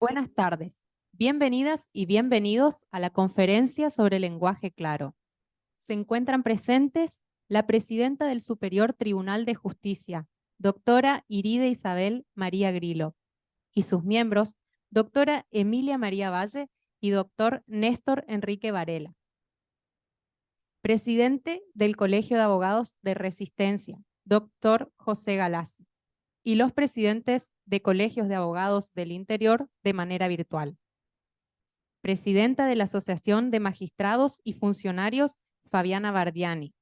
Buenas tardes. Bienvenidas y bienvenidos a la conferencia sobre lenguaje claro. Se encuentran presentes la presidenta del Superior Tribunal de Justicia, doctora Iride Isabel María Grillo, y sus miembros, doctora Emilia María Valle y doctor Néstor Enrique Varela. Presidente del Colegio de Abogados de Resistencia, doctor José Galassi, y los presidentes de colegios de abogados del interior de manera virtual. Presidenta de la Asociación de Magistrados y Funcionarios, Fabiana Bardiani.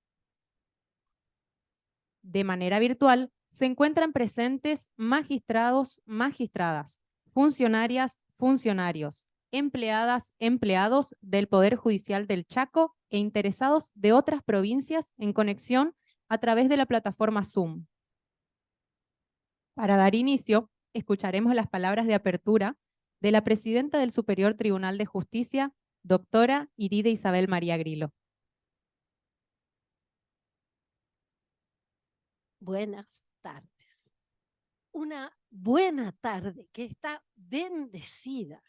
De manera virtual, se encuentran presentes magistrados, magistradas, funcionarias, funcionarios, empleadas, empleados del Poder Judicial del Chaco e interesados de otras provincias en conexión a través de la plataforma Zoom. Para dar inicio, escucharemos las palabras de apertura de la presidenta del Superior Tribunal de Justicia, doctora Iride Isabel María Grillo. Buenas tardes. Una buena tarde que está bendecida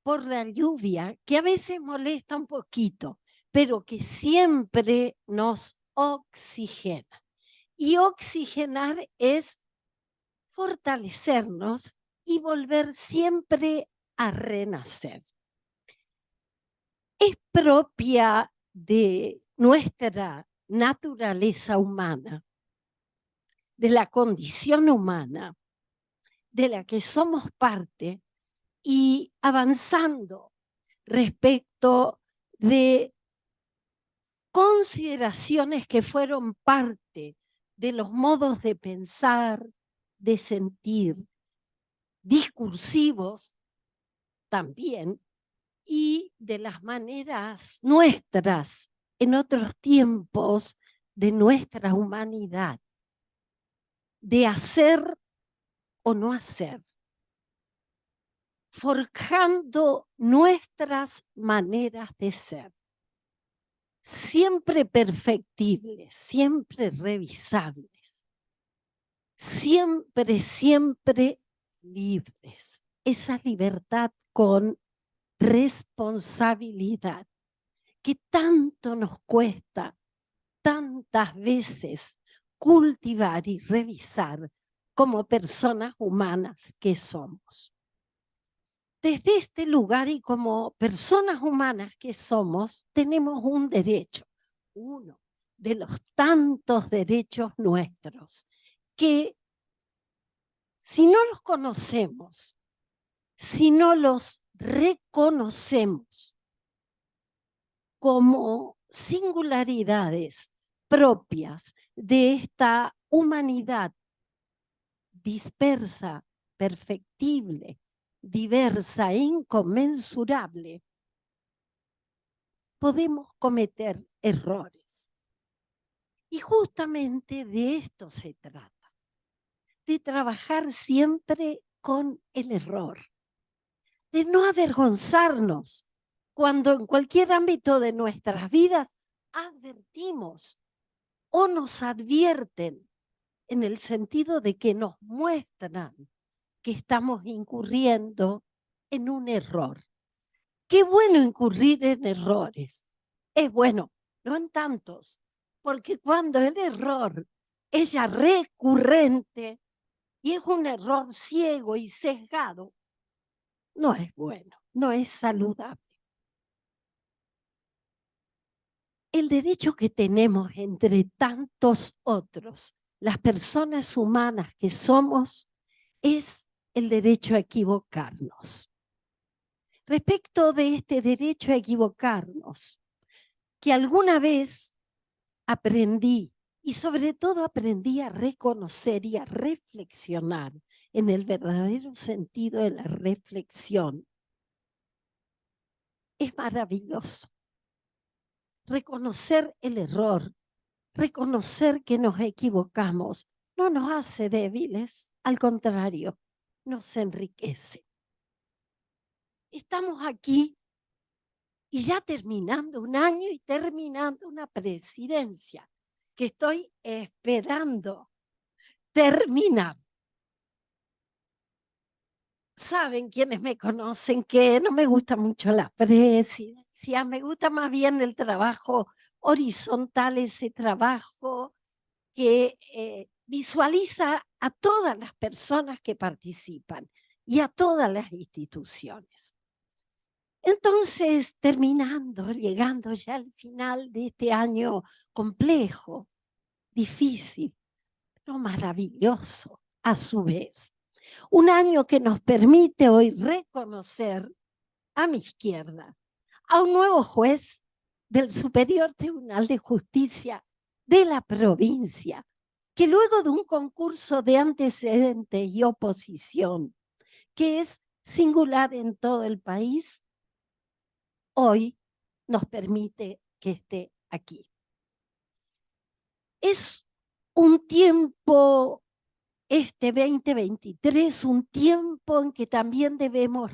por la lluvia, que a veces molesta un poquito, pero que siempre nos oxigena. Y oxigenar es fortalecernos y volver siempre a renacer. Es propia de nuestra naturaleza humana, de la condición humana, de la que somos parte, y avanzando respecto de consideraciones que fueron parte de los modos de pensar, de sentir, discursivos también, y de las maneras nuestras en otros tiempos de nuestra humanidad, de hacer o no hacer, forjando nuestras maneras de ser, siempre perfectibles, siempre revisables, siempre libres. Esa libertad con responsabilidad que tanto nos cuesta tantas veces cultivar y revisar como personas humanas que somos. Desde este lugar y como personas humanas que somos, tenemos un derecho, uno de los tantos derechos nuestros, que si no los conocemos, si no los reconocemos como singularidades propias de esta humanidad dispersa, perfectible, diversa e inconmensurable, podemos cometer errores. Y justamente de esto se trata, de trabajar siempre con el error, de no avergonzarnos cuando en cualquier ámbito de nuestras vidas advertimos o nos advierten en el sentido de que nos muestran que estamos incurriendo en un error. Qué bueno incurrir en errores. Es bueno, no en tantos, porque cuando el error es ya recurrente y es un error ciego y sesgado, no es bueno, no es saludable. El derecho que tenemos entre tantos otros, las personas humanas que somos, es el derecho a equivocarnos. Respecto de este derecho a equivocarnos, que alguna vez aprendí y sobre todo aprendí a reconocer y a reflexionar en el verdadero sentido de la reflexión, es maravilloso. Reconocer el error, reconocer que nos equivocamos, no nos hace débiles, al contrario, nos enriquece. Estamos aquí y ya terminando un año y terminando una presidencia que estoy esperando terminar. saben quienes me conocen que no me gusta mucho la presidencia, me gusta más bien el trabajo horizontal, ese trabajo que visualiza a todas las personas que participan y a todas las instituciones. Entonces, llegando ya al final de este año complejo, difícil, pero maravilloso a su vez. Un año que nos permite hoy reconocer a mi izquierda a un nuevo juez del Superior Tribunal de Justicia de la provincia, que luego de un concurso de antecedentes y oposición, que es singular en todo el país, hoy nos permite que esté aquí. Es un tiempo, este 2023, un tiempo en que también debemos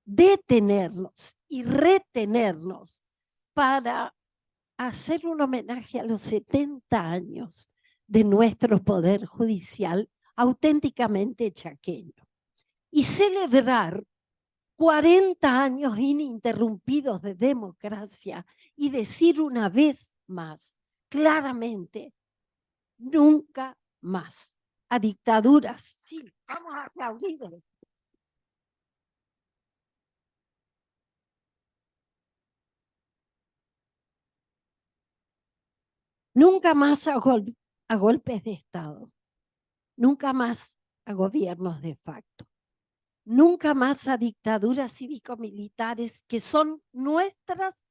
detenernos y retenernos para hacer un homenaje a los 70 años de nuestro Poder Judicial auténticamente chaqueño y celebrar 40 años ininterrumpidos de democracia y decir una vez más, claramente, nunca más a dictaduras. Sí, vamos a aplaudir. Nunca más a golpes de Estado. Nunca más a gobiernos de facto. Nunca más a dictaduras cívico-militares que son nuestras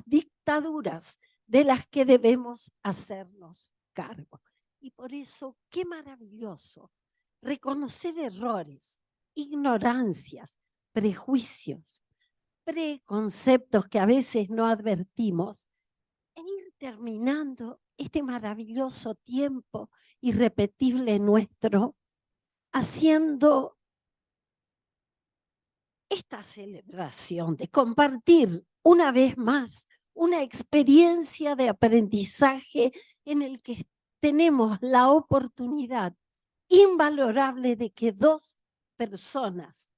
dictaduras de las que debemos hacernos cargo. Y por eso, qué maravilloso reconocer errores, ignorancias, prejuicios, preconceptos que a veces no advertimos e ir terminando este maravilloso tiempo irrepetible nuestro, haciendo esta celebración de compartir una vez más una experiencia de aprendizaje en el que tenemos la oportunidad invalorable de que dos personas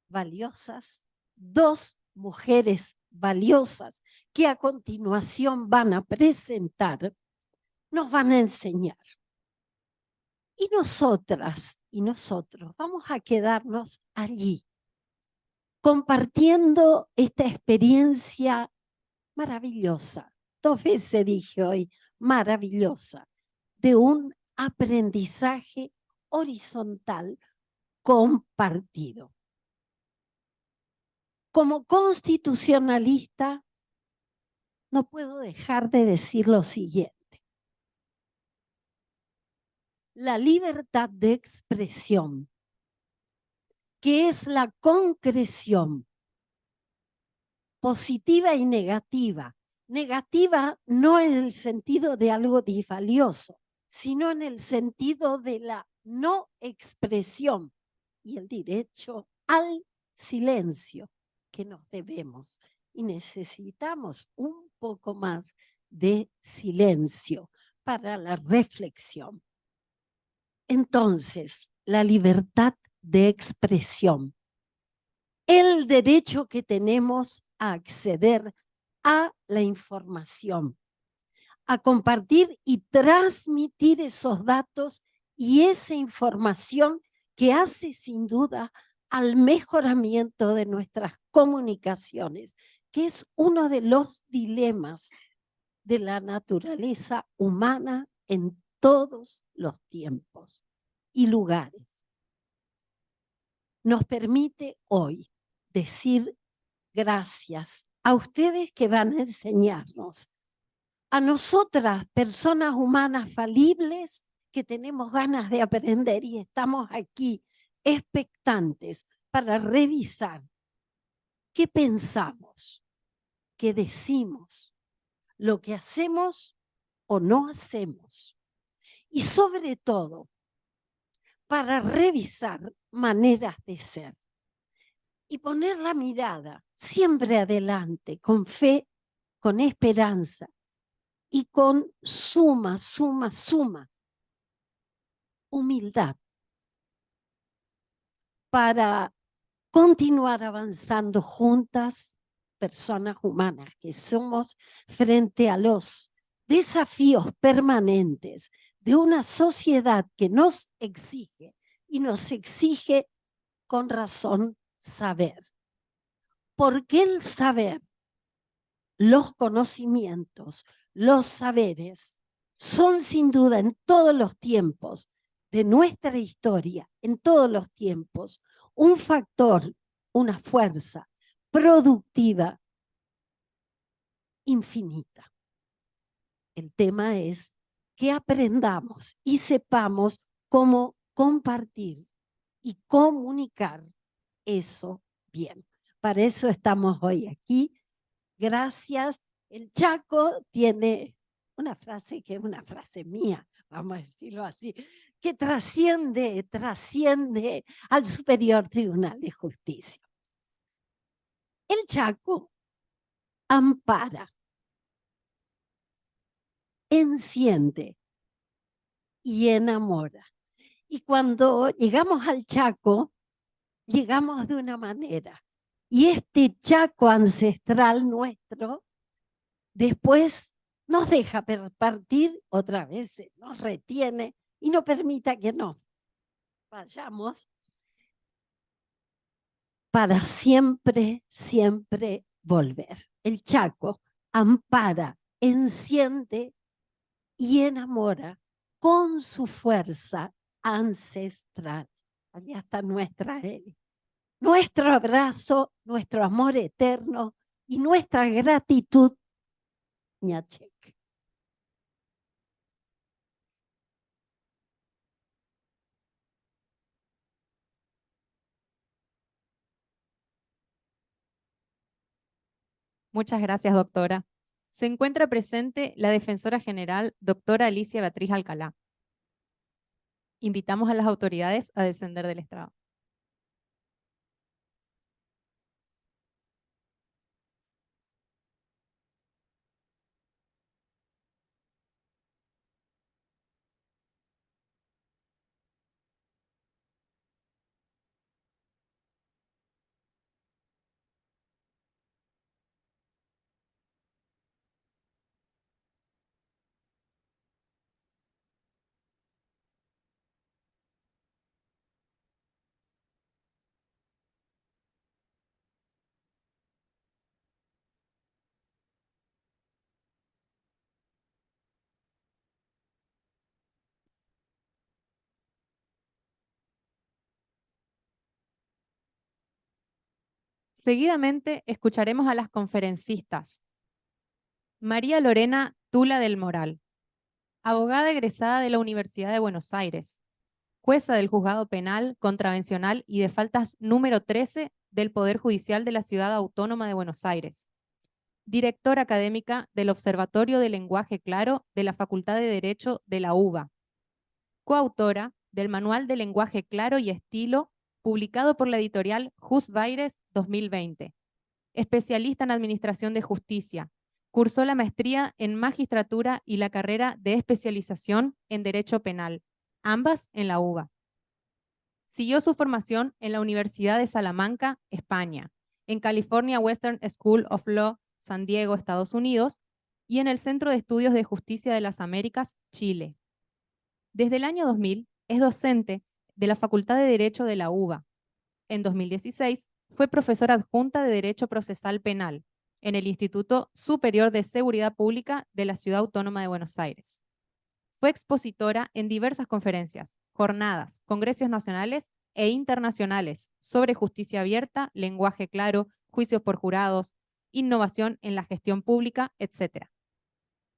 valiosas, dos mujeres valiosas que a continuación van a presentar, nos van a enseñar. Y nosotras y nosotros vamos a quedarnos allí, compartiendo esta experiencia maravillosa. 2 veces dije hoy, maravillosa, de un aprendizaje horizontal compartido. Como constitucionalista, no puedo dejar de decir lo siguiente. La libertad de expresión, que es la concreción positiva y negativa. Negativa no en el sentido de algo disvalioso, sino en el sentido de la no expresión y el derecho al silencio que nos debemos. Y necesitamos un poco más de silencio para la reflexión. Entonces, la libertad de expresión, el derecho que tenemos a acceder a la información, a compartir y transmitir esos datos y esa información que hace sin duda al mejoramiento de nuestras comunicaciones, que es uno de los dilemas de la naturaleza humana en todos los tiempos y lugares. Nos permite hoy decir gracias a ustedes que van a enseñarnos, a nosotras, personas humanas falibles, que tenemos ganas de aprender y estamos aquí expectantes para revisar qué pensamos, qué decimos, lo que hacemos o no hacemos. Y sobre todo, para revisar maneras de ser y poner la mirada siempre adelante, con fe, con esperanza y con suma humildad para continuar avanzando juntas, personas humanas que somos, frente a los desafíos permanentes de una sociedad que nos exige, y nos exige con razón saber. Porque el saber, los conocimientos, los saberes, son sin duda en todos los tiempos de nuestra historia, en todos los tiempos, un factor, una fuerza productiva infinita. El tema es que aprendamos y sepamos cómo compartir y comunicar eso bien. Para eso estamos hoy aquí. Gracias. El Chaco tiene una frase que es una frase mía, vamos a decirlo así, que trasciende al Superior Tribunal de Justicia. El Chaco ampara, enciende y enamora. Y cuando llegamos al Chaco, llegamos de una manera. Y este Chaco ancestral nuestro, después nos deja partir otra vez, nos retiene y no permita que nos vayamos para siempre, siempre volver. El Chaco ampara, enciende y enamora con su fuerza ancestral. Allá está nuestra Eli. Nuestro abrazo, nuestro amor eterno y nuestra gratitud, Ñachec. Muchas gracias, doctora. Se encuentra presente la defensora general, doctora Alicia Beatriz Alcalá. Invitamos a las autoridades a descender del estrado. Seguidamente escucharemos a las conferencistas. María Lorena Tula del Moral, abogada egresada de la Universidad de Buenos Aires, jueza del Juzgado Penal, Contravencional y de Faltas número 13 del Poder Judicial de la Ciudad Autónoma de Buenos Aires, directora académica del Observatorio de Lenguaje Claro de la Facultad de Derecho de la UBA, coautora del Manual de Lenguaje Claro y Estilo, publicado por la editorial Jusvaires 2020, especialista en Administración de Justicia. Cursó la maestría en Magistratura y la carrera de especialización en Derecho Penal, ambas en la UBA. Siguió su formación en la Universidad de Salamanca, España, en California Western School of Law, San Diego, Estados Unidos, y en el Centro de Estudios de Justicia de las Américas, Chile. Desde el año 2000 es docente de la Facultad de Derecho de la UBA. En 2016 fue profesora adjunta de Derecho Procesal Penal en el Instituto Superior de Seguridad Pública de la Ciudad Autónoma de Buenos Aires. Fue expositora en diversas conferencias, jornadas, congresos nacionales e internacionales sobre justicia abierta, lenguaje claro, juicios por jurados, innovación en la gestión pública, etc.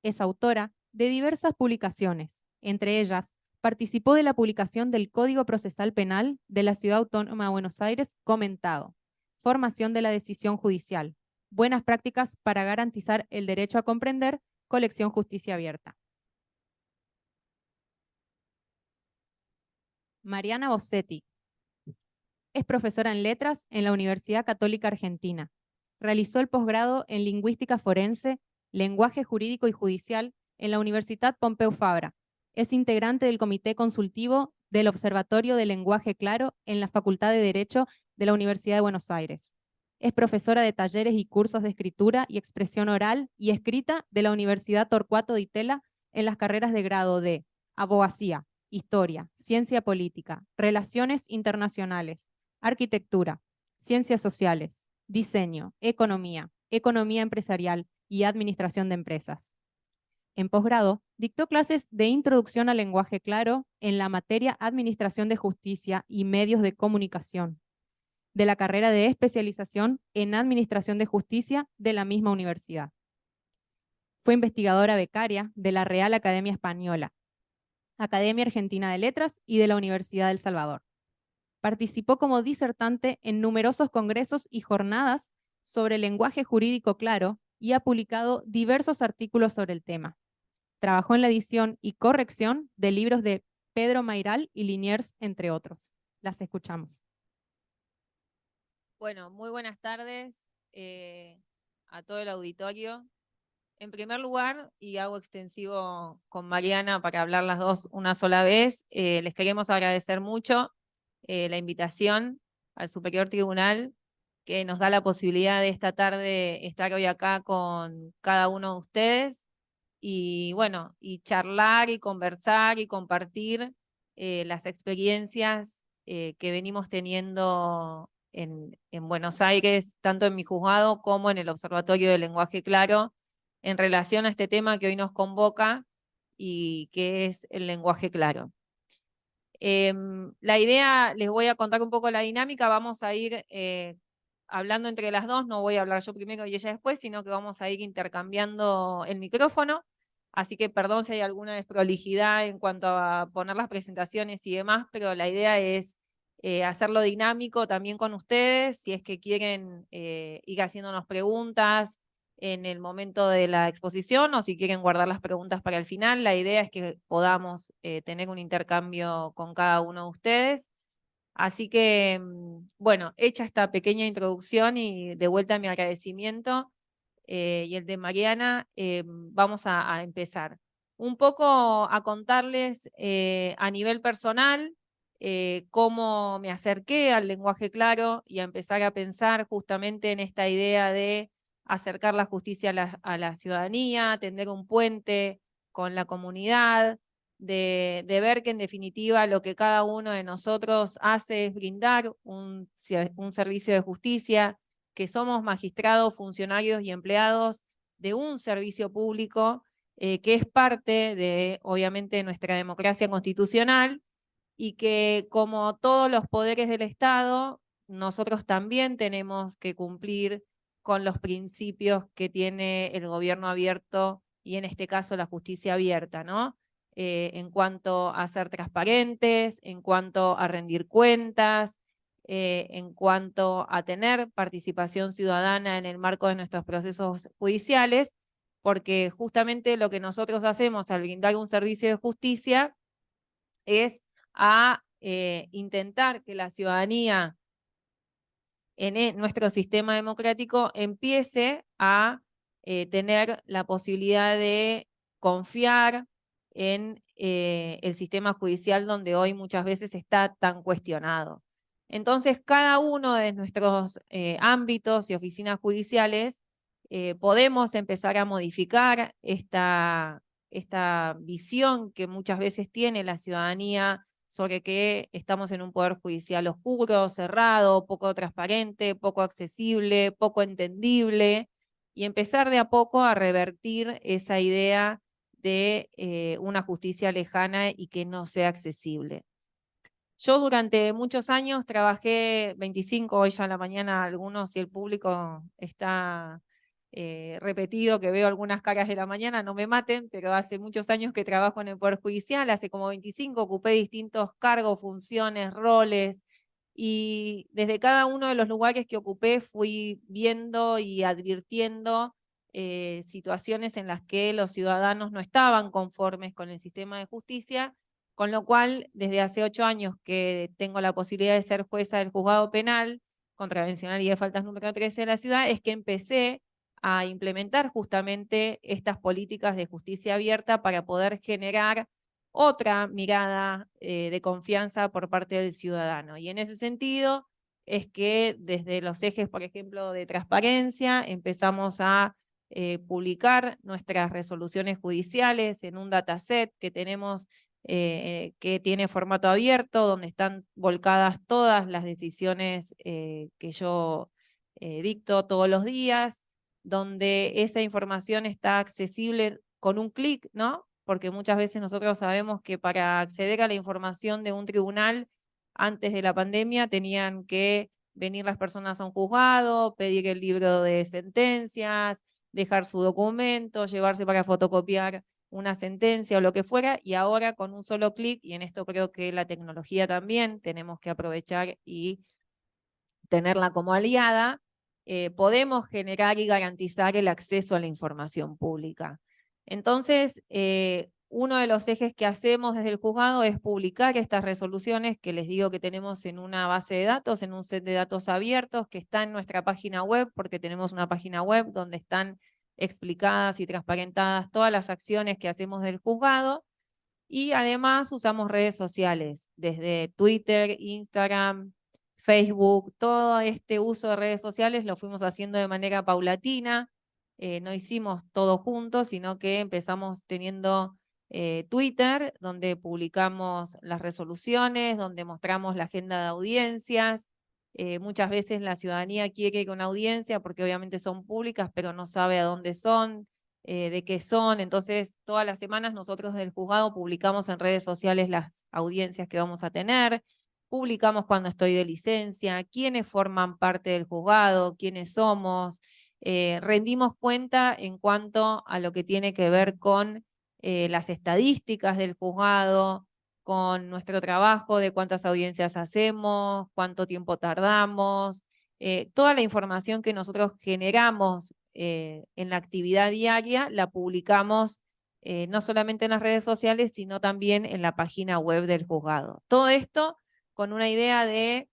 Es autora de diversas publicaciones, entre ellas participó de la publicación del Código Procesal Penal de la Ciudad Autónoma de Buenos Aires, comentado, formación de la decisión judicial, buenas prácticas para garantizar el derecho a comprender, colección Justicia Abierta. Mariana Bossetti. Es profesora en Letras en la Universidad Católica Argentina. Realizó el posgrado en Lingüística Forense, Lenguaje Jurídico y Judicial en la Universidad Pompeu Fabra. Es integrante del Comité Consultivo del Observatorio del Lenguaje Claro en la Facultad de Derecho de la Universidad de Buenos Aires. Es profesora de talleres y cursos de escritura y expresión oral y escrita de la Universidad Torcuato Di Tella en las carreras de grado de Abogacía, Historia, Ciencia Política, Relaciones Internacionales, Arquitectura, Ciencias Sociales, Diseño, Economía, Economía Empresarial y Administración de Empresas. En posgrado, dictó clases de Introducción al Lenguaje Claro en la materia Administración de Justicia y Medios de Comunicación, de la carrera de especialización en Administración de Justicia de la misma universidad. Fue investigadora becaria de la Real Academia Española, Academia Argentina de Letras y de la Universidad del Salvador. Participó como disertante en numerosos congresos y jornadas sobre lenguaje jurídico claro y ha publicado diversos artículos sobre el tema. Trabajó en la edición y corrección de libros de Pedro Mayral y Liniers, entre otros. Las escuchamos. Bueno, muy buenas tardes a todo el auditorio. En primer lugar, y hago extensivo con Mariana para hablar las dos una sola vez, les queremos agradecer mucho la invitación al Superior Tribunal, que nos da la posibilidad de esta tarde estar hoy acá con cada uno de ustedes y bueno, y charlar y conversar y compartir las experiencias que venimos teniendo en Buenos Aires, tanto en mi juzgado como en el Observatorio del Lenguaje Claro, en relación a este tema que hoy nos convoca y que es el lenguaje claro. La idea, les voy a contar un poco la dinámica, vamos a ir hablando entre las dos, no voy a hablar yo primero y ella después, sino que vamos a ir intercambiando el micrófono, así que perdón si hay alguna desprolijidad en cuanto a poner las presentaciones y demás, pero la idea es hacerlo dinámico también con ustedes, si es que quieren ir haciéndonos preguntas en el momento de la exposición o si quieren guardar las preguntas para el final. La idea es que podamos tener un intercambio con cada uno de ustedes. Así que, bueno, hecha esta pequeña introducción y de vuelta mi agradecimiento y el de Mariana, vamos a empezar. Un poco a contarles a nivel personal cómo me acerqué al lenguaje claro y a empezar a pensar justamente en esta idea de acercar la justicia a la ciudadanía, tender un puente con la comunidad, de ver que en definitiva lo que cada uno de nosotros hace es brindar un servicio de justicia, que somos magistrados, funcionarios y empleados de un servicio público que es parte de, obviamente, de nuestra democracia constitucional y que, como todos los poderes del Estado, nosotros también tenemos que cumplir con los principios que tiene el gobierno abierto y en este caso la justicia abierta, ¿no? En cuanto a ser transparentes, en cuanto a rendir cuentas, en cuanto a tener participación ciudadana en el marco de nuestros procesos judiciales, porque justamente lo que nosotros hacemos al brindar un servicio de justicia es a intentar que la ciudadanía en nuestro sistema democrático empiece a tener la posibilidad de confiar en el sistema judicial donde hoy muchas veces está tan cuestionado. Entonces, cada uno de nuestros ámbitos y oficinas judiciales podemos empezar a modificar esta visión que muchas veces tiene la ciudadanía sobre que estamos en un poder judicial oscuro, cerrado, poco transparente, poco accesible, poco entendible, y empezar de a poco a revertir esa idea de una justicia lejana y que no sea accesible. Yo durante muchos años trabajé 25, hoy ya a la mañana algunos, si el público está repetido, que veo algunas caras de la mañana, no me maten, pero hace muchos años que trabajo en el Poder Judicial, hace como 25 ocupé distintos cargos, funciones, roles, y desde cada uno de los lugares que ocupé fui viendo y advirtiendo situaciones en las que los ciudadanos no estaban conformes con el sistema de justicia, con lo cual desde hace 8 años que tengo la posibilidad de ser jueza del juzgado penal, contravencional y de faltas número 13 de la ciudad, es que empecé a implementar justamente estas políticas de justicia abierta para poder generar otra mirada de confianza por parte del ciudadano. Y en ese sentido es que desde los ejes, por ejemplo, de transparencia, empezamos a publicar nuestras resoluciones judiciales en un dataset que tenemos que tiene formato abierto, donde están volcadas todas las decisiones que yo dicto todos los días, donde esa información está accesible con un clic, ¿no? Porque muchas veces nosotros sabemos que para acceder a la información de un tribunal, antes de la pandemia, tenían que venir las personas a un juzgado, pedir el libro de sentencias, dejar su documento, llevarse para fotocopiar una sentencia o lo que fuera, y ahora con un solo clic, y en esto creo que la tecnología también tenemos que aprovechar y tenerla como aliada, podemos generar y garantizar el acceso a la información pública. Entonces, uno de los ejes que hacemos desde el juzgado es publicar estas resoluciones que les digo que tenemos en una base de datos, en un set de datos abiertos que está en nuestra página web, porque tenemos una página web donde están explicadas y transparentadas todas las acciones que hacemos del juzgado, y además usamos redes sociales, desde Twitter, Instagram, Facebook. Todo este uso de redes sociales lo fuimos haciendo de manera paulatina, no hicimos todo juntos, sino que empezamos teniendo Twitter, donde publicamos las resoluciones, donde mostramos la agenda de audiencias. Muchas veces la ciudadanía quiere ir a una audiencia porque obviamente son públicas, pero no sabe a dónde son, de qué son. Entonces, todas las semanas nosotros del juzgado publicamos en redes sociales las audiencias que vamos a tener, publicamos cuando estoy de licencia, quiénes forman parte del juzgado, quiénes somos, rendimos cuenta en cuanto a lo que tiene que ver con las estadísticas del juzgado, con nuestro trabajo de cuántas audiencias hacemos, cuánto tiempo tardamos, toda la información que nosotros generamos en la actividad diaria la publicamos no solamente en las redes sociales, sino también en la página web del juzgado. Todo esto con una idea de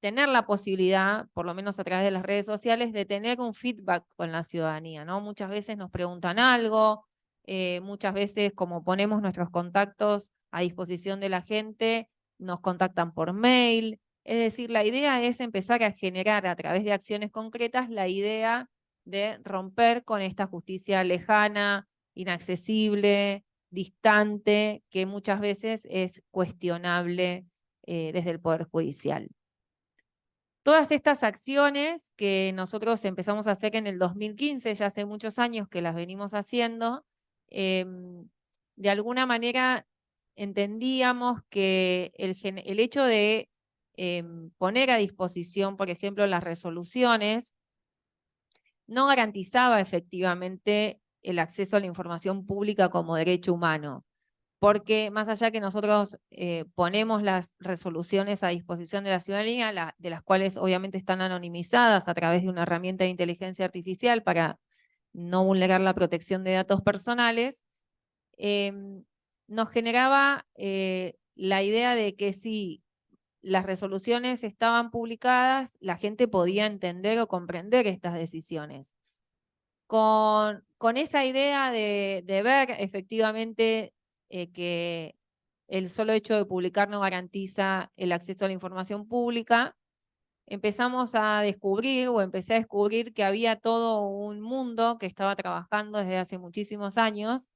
tener la posibilidad, por lo menos a través de las redes sociales, de tener un feedback con la ciudadanía, ¿no? Muchas veces nos preguntan algo, muchas veces como ponemos nuestros contactos a disposición de la gente, nos contactan por mail. Es decir, la idea es empezar a generar a través de acciones concretas la idea de romper con esta justicia lejana, inaccesible, distante, que muchas veces es cuestionable desde el Poder Judicial. Todas estas acciones que nosotros empezamos a hacer en el 2015, ya hace muchos años que las venimos haciendo, de alguna manera entendíamos que el hecho de poner a disposición, por ejemplo, las resoluciones, no garantizaba efectivamente el acceso a la información pública como derecho humano. Porque más allá que nosotros ponemos las resoluciones a disposición de la ciudadanía, de las cuales obviamente están anonimizadas a través de una herramienta de inteligencia artificial para no vulnerar la protección de datos personales, nos generaba la idea de que si las resoluciones estaban publicadas, la gente podía entender o comprender estas decisiones. Con esa idea de ver efectivamente que el solo hecho de publicar no garantiza el acceso a la información pública, empezamos a descubrir, o empecé a descubrir que había todo un mundo que estaba trabajando desde hace muchísimos años,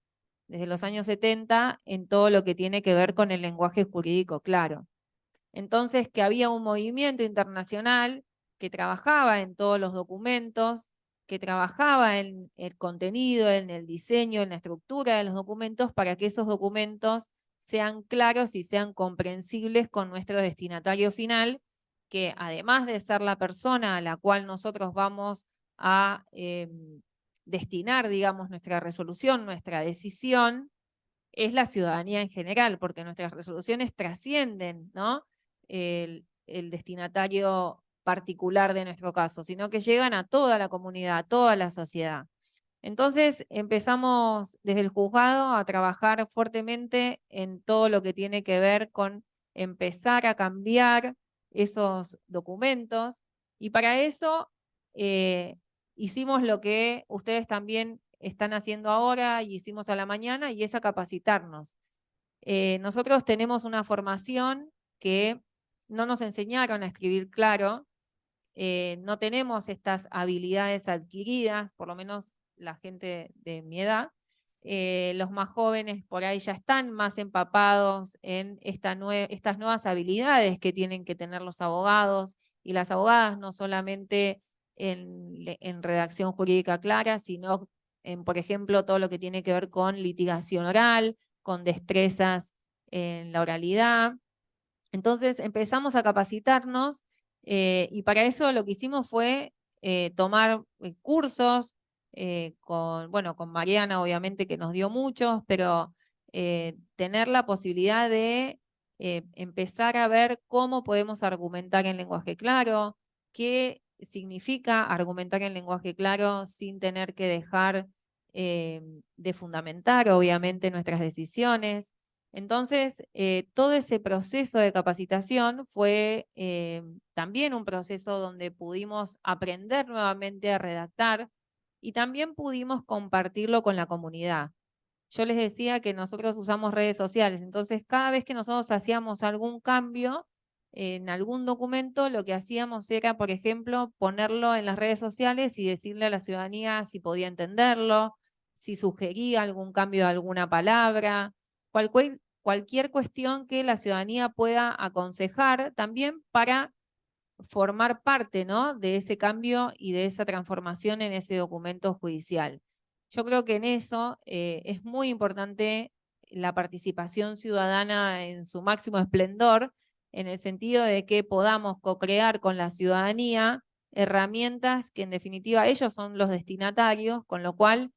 desde los años 70, en todo lo que tiene que ver con el lenguaje jurídico claro. Entonces, que había un movimiento internacional que trabajaba en todos los documentos, que trabajaba en el contenido, en el diseño, en la estructura de los documentos, para que esos documentos sean claros y sean comprensibles con nuestro destinatario final, que además de ser la persona a la cual nosotros vamos a destinar, digamos, nuestra resolución, nuestra decisión, es la ciudadanía en general, porque nuestras resoluciones trascienden, ¿no?, el destinatario particular de nuestro caso, sino que llegan a toda la comunidad, a toda la sociedad. Entonces empezamos desde el juzgado a trabajar fuertemente en todo lo que tiene que ver con empezar a cambiar esos documentos, y para eso hicimos lo que ustedes también están haciendo ahora y hicimos a la mañana, y es a capacitarnos. Nosotros tenemos una formación que no nos enseñaron a escribir claro, no tenemos estas habilidades adquiridas, por lo menos la gente de mi edad. Los más jóvenes por ahí ya están más empapados en estas nuevas habilidades que tienen que tener los abogados y las abogadas, no solamente en redacción jurídica clara, sino en, por ejemplo, todo lo que tiene que ver con litigación oral, con destrezas en la oralidad. Entonces empezamos a capacitarnos y para eso lo que hicimos fue tomar cursos con Mariana, obviamente, que nos dio muchos, pero tener la posibilidad de empezar a ver cómo podemos argumentar en lenguaje claro, qué significa argumentar en lenguaje claro sin tener que dejar de fundamentar, obviamente, nuestras decisiones. Entonces, todo ese proceso de capacitación fue también un proceso donde pudimos aprender nuevamente a redactar y también pudimos compartirlo con la comunidad. Yo les decía que nosotros usamos redes sociales, entonces cada vez que nosotros hacíamos algún cambio en algún documento, lo que hacíamos era, por ejemplo, ponerlo en las redes sociales y decirle a la ciudadanía si podía entenderlo, si sugería algún cambio de alguna palabra, cualquier cuestión que la ciudadanía pueda aconsejar también para formar parte, ¿no?, de ese cambio y de esa transformación en ese documento judicial. Yo creo que en eso es muy importante la participación ciudadana en su máximo esplendor, en el sentido de que podamos co-crear con la ciudadanía herramientas que en definitiva ellos son los destinatarios, con lo cual,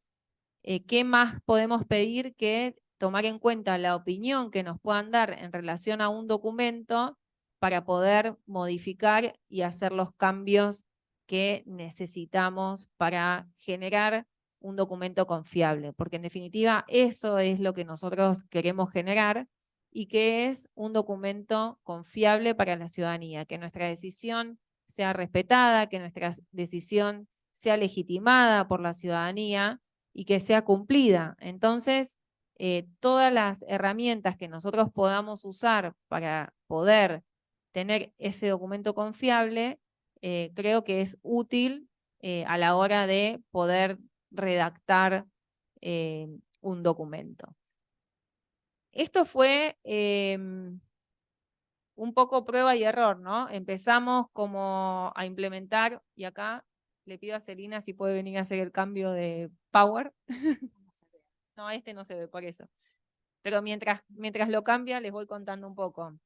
¿qué más podemos pedir que tomar en cuenta la opinión que nos puedan dar en relación a un documento para poder modificar y hacer los cambios que necesitamos para generar un documento confiable? Porque en definitiva eso es lo que nosotros queremos generar y que es un documento confiable para la ciudadanía, que nuestra decisión sea respetada, que nuestra decisión sea legitimada por la ciudadanía y que sea cumplida. Entonces, todas las herramientas que nosotros podamos usar para poder tener ese documento confiable, creo que es útil a la hora de poder redactar un documento. Esto fue un poco prueba y error, ¿no? Empezamos como a implementar, y acá le pido a Celina si puede venir a hacer el cambio de Power. No, este no se ve por eso. Pero mientras lo cambia, les voy contando un poco.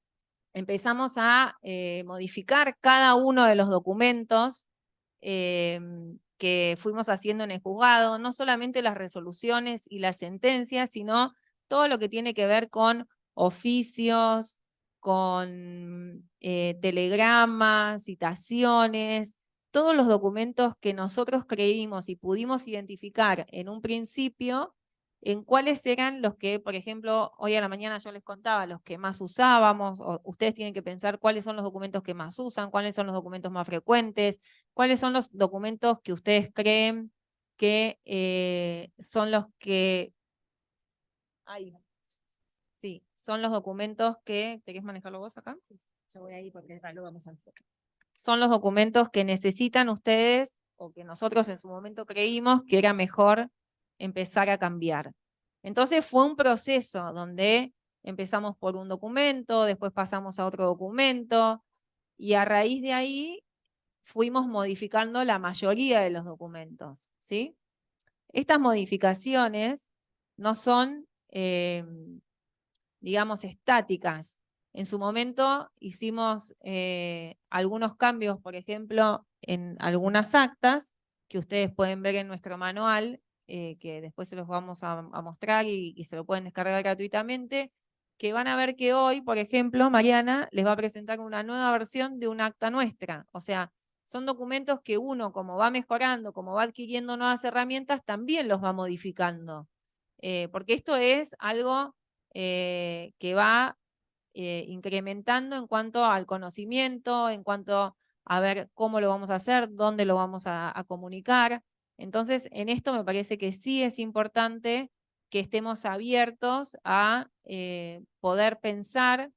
Empezamos a modificar cada uno de los documentos que fuimos haciendo en el juzgado, no solamente las resoluciones y las sentencias, sino todo lo que tiene que ver con oficios, con telegramas, citaciones, todos los documentos que nosotros creímos y pudimos identificar en un principio en cuáles eran los que, por ejemplo, hoy a la mañana yo les contaba, los que más usábamos, o ustedes tienen que pensar cuáles son los documentos que más usan, cuáles son los documentos más frecuentes, cuáles son los documentos que ustedes creen que son los que... Ahí. Sí, son los documentos que... ¿Querés manejarlo vos acá? Sí, yo voy ahí porque lo vamos a hacer. Son los documentos que necesitan ustedes o que nosotros en su momento creímos que era mejor empezar a cambiar. Entonces fue un proceso donde empezamos por un documento, después pasamos a otro documento y a raíz de ahí fuimos modificando la mayoría de los documentos, ¿sí? Estas modificaciones no son, digamos, estáticas. En su momento hicimos algunos cambios, por ejemplo, en algunas actas que ustedes pueden ver en nuestro manual, que después se los vamos a mostrar y se lo pueden descargar gratuitamente, que van a ver que hoy, por ejemplo, Mariana les va a presentar una nueva versión de un acta nuestra. O sea, son documentos que uno, como va mejorando, como va adquiriendo nuevas herramientas, también los va modificando. Porque esto es algo que va incrementando en cuanto al conocimiento, en cuanto a ver cómo lo vamos a hacer, dónde lo vamos a comunicar. Entonces, en esto me parece que sí es importante que estemos abiertos a poder pensar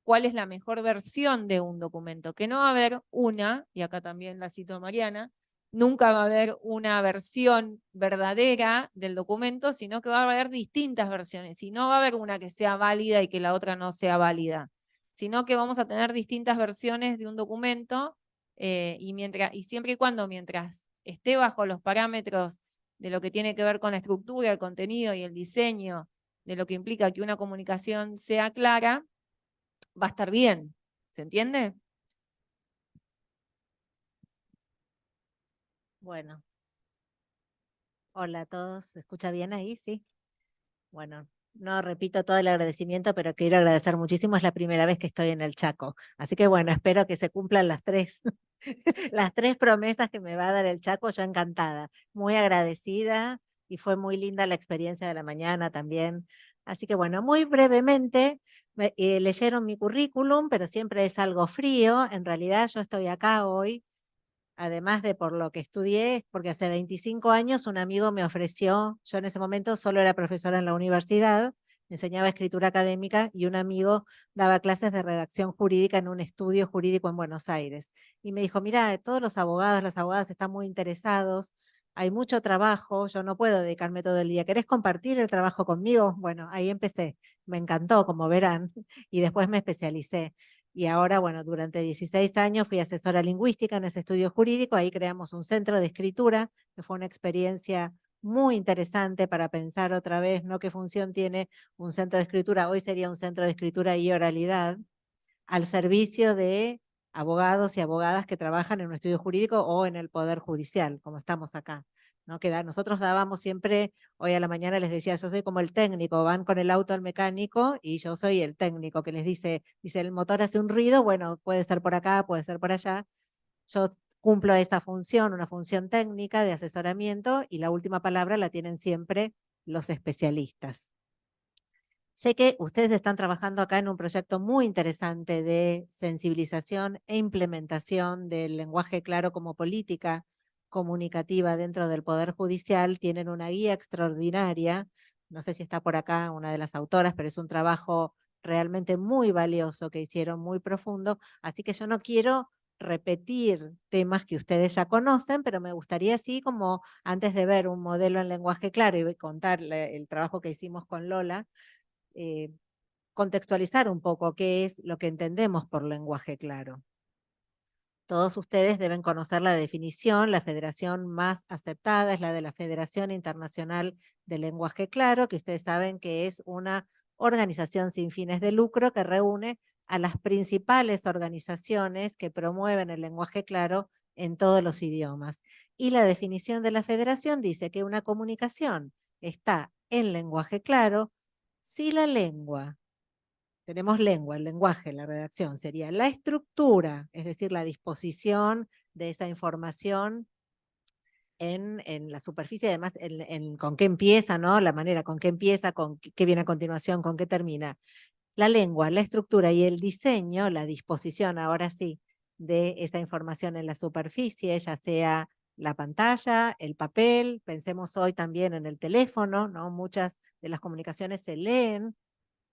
cuál es la mejor versión de un documento, que no va a haber una, y acá también la cito a Mariana, nunca va a haber una versión verdadera del documento, sino que va a haber distintas versiones, y no va a haber una que sea válida y que la otra no sea válida, sino que vamos a tener distintas versiones de un documento, y siempre y cuando, mientras esté bajo los parámetros de lo que tiene que ver con la estructura, el contenido y el diseño, de lo que implica que una comunicación sea clara, va a estar bien. ¿Se entiende? Bueno, hola a todos. ¿Se escucha bien ahí? Sí. Bueno, no repito todo el agradecimiento, pero quiero agradecer muchísimo. Es la primera vez que estoy en el Chaco. Así que bueno, espero que se cumplan las tres, las tres promesas que me va a dar el Chaco. Yo encantada, muy agradecida y fue muy linda la experiencia de la mañana también. Así que bueno, muy brevemente, leyeron mi currículum, pero siempre es algo frío. En realidad yo estoy acá hoy además de por lo que estudié, porque hace 25 años un amigo me ofreció, yo en ese momento solo era profesora en la universidad, enseñaba escritura académica y un amigo daba clases de redacción jurídica en un estudio jurídico en Buenos Aires. Y me dijo, mira, todos los abogados, las abogadas están muy interesados, hay mucho trabajo, yo no puedo dedicarme todo el día. ¿Querés compartir el trabajo conmigo? Bueno, ahí empecé, me encantó, como verán, y después me especialicé. Y ahora, bueno, durante 16 años fui asesora lingüística en ese estudio jurídico. Ahí creamos un centro de escritura, que fue una experiencia muy interesante para pensar otra vez, ¿no? ¿Qué función tiene un centro de escritura? Hoy sería un centro de escritura y oralidad al servicio de abogados y abogadas que trabajan en un estudio jurídico o en el Poder Judicial, como estamos acá. ¿No? Nosotros dábamos siempre, hoy a la mañana les decía, yo soy como el técnico, van con el auto al mecánico y yo soy el técnico que les dice, el motor hace un ruido, bueno, puede ser por acá, puede ser por allá. Yo cumplo esa función, una función técnica de asesoramiento y la última palabra la tienen siempre los especialistas. Sé que ustedes están trabajando acá en un proyecto muy interesante de sensibilización e implementación del lenguaje claro como política comunicativa dentro del Poder Judicial. Tienen una guía extraordinaria, no sé si está por acá una de las autoras, pero es un trabajo realmente muy valioso que hicieron, muy profundo. Así que yo no quiero repetir temas que ustedes ya conocen, pero me gustaría así como antes de ver un modelo en lenguaje claro y contar el trabajo que hicimos con Lola, contextualizar un poco qué es lo que entendemos por lenguaje claro. Todos ustedes deben conocer la definición. La federación más aceptada es la de la Federación Internacional de Lenguaje Claro, que ustedes saben que es una organización sin fines de lucro que reúne a las principales organizaciones que promueven el lenguaje claro en todos los idiomas. Y la definición de la federación dice que una comunicación está en lenguaje claro si la lengua, tenemos lengua, el lenguaje, la redacción, sería la estructura, es decir, la disposición de esa información en la superficie, además con qué empieza, ¿no? La manera con qué empieza, con qué viene a continuación, con qué termina. La lengua, la estructura y el diseño, la disposición, ahora sí, de esa información en la superficie, ya sea la pantalla, el papel, pensemos hoy también en el teléfono, ¿no? Muchas de las comunicaciones se leen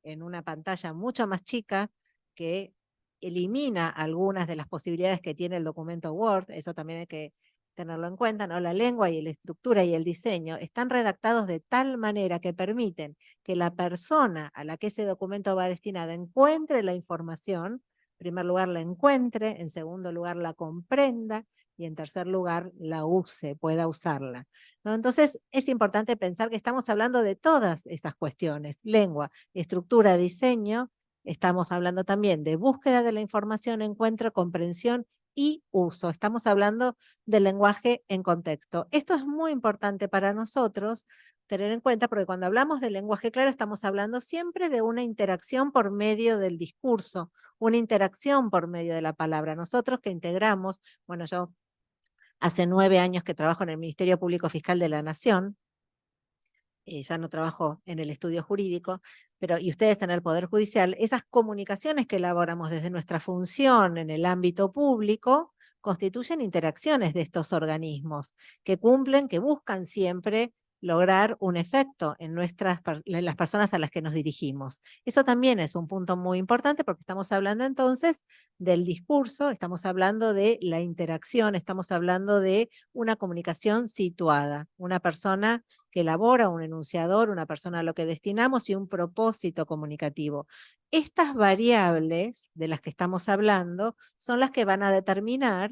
en una pantalla mucho más chica que elimina algunas de las posibilidades que tiene el documento Word. Eso también hay que tenerlo en cuenta, ¿no? La lengua y la estructura y el diseño están redactados de tal manera que permiten que la persona a la que ese documento va destinado encuentre la información, en primer lugar la encuentre, en segundo lugar la comprenda y en tercer lugar la use, pueda usarla, ¿no? Entonces es importante pensar que estamos hablando de todas esas cuestiones, lengua, estructura, diseño. Estamos hablando también de búsqueda de la información, encuentro, comprensión y uso. Estamos hablando del lenguaje en contexto. Esto es muy importante para nosotros tener en cuenta porque cuando hablamos de lenguaje claro estamos hablando siempre de una interacción por medio del discurso, una interacción por medio de la palabra. Nosotros que integramos, bueno, yo hace 9 años que trabajo en el Ministerio Público Fiscal de la Nación, ya no trabajo en el estudio jurídico, pero y ustedes en el Poder Judicial, esas comunicaciones que elaboramos desde nuestra función en el ámbito público constituyen interacciones de estos organismos que cumplen, que buscan siempre lograr un efecto en las personas a las que nos dirigimos. Eso también es un punto muy importante porque estamos hablando entonces del discurso, estamos hablando de la interacción, estamos hablando de una comunicación situada, una persona que elabora un enunciador, una persona a lo que destinamos y un propósito comunicativo. Estas variables de las que estamos hablando son las que van a determinar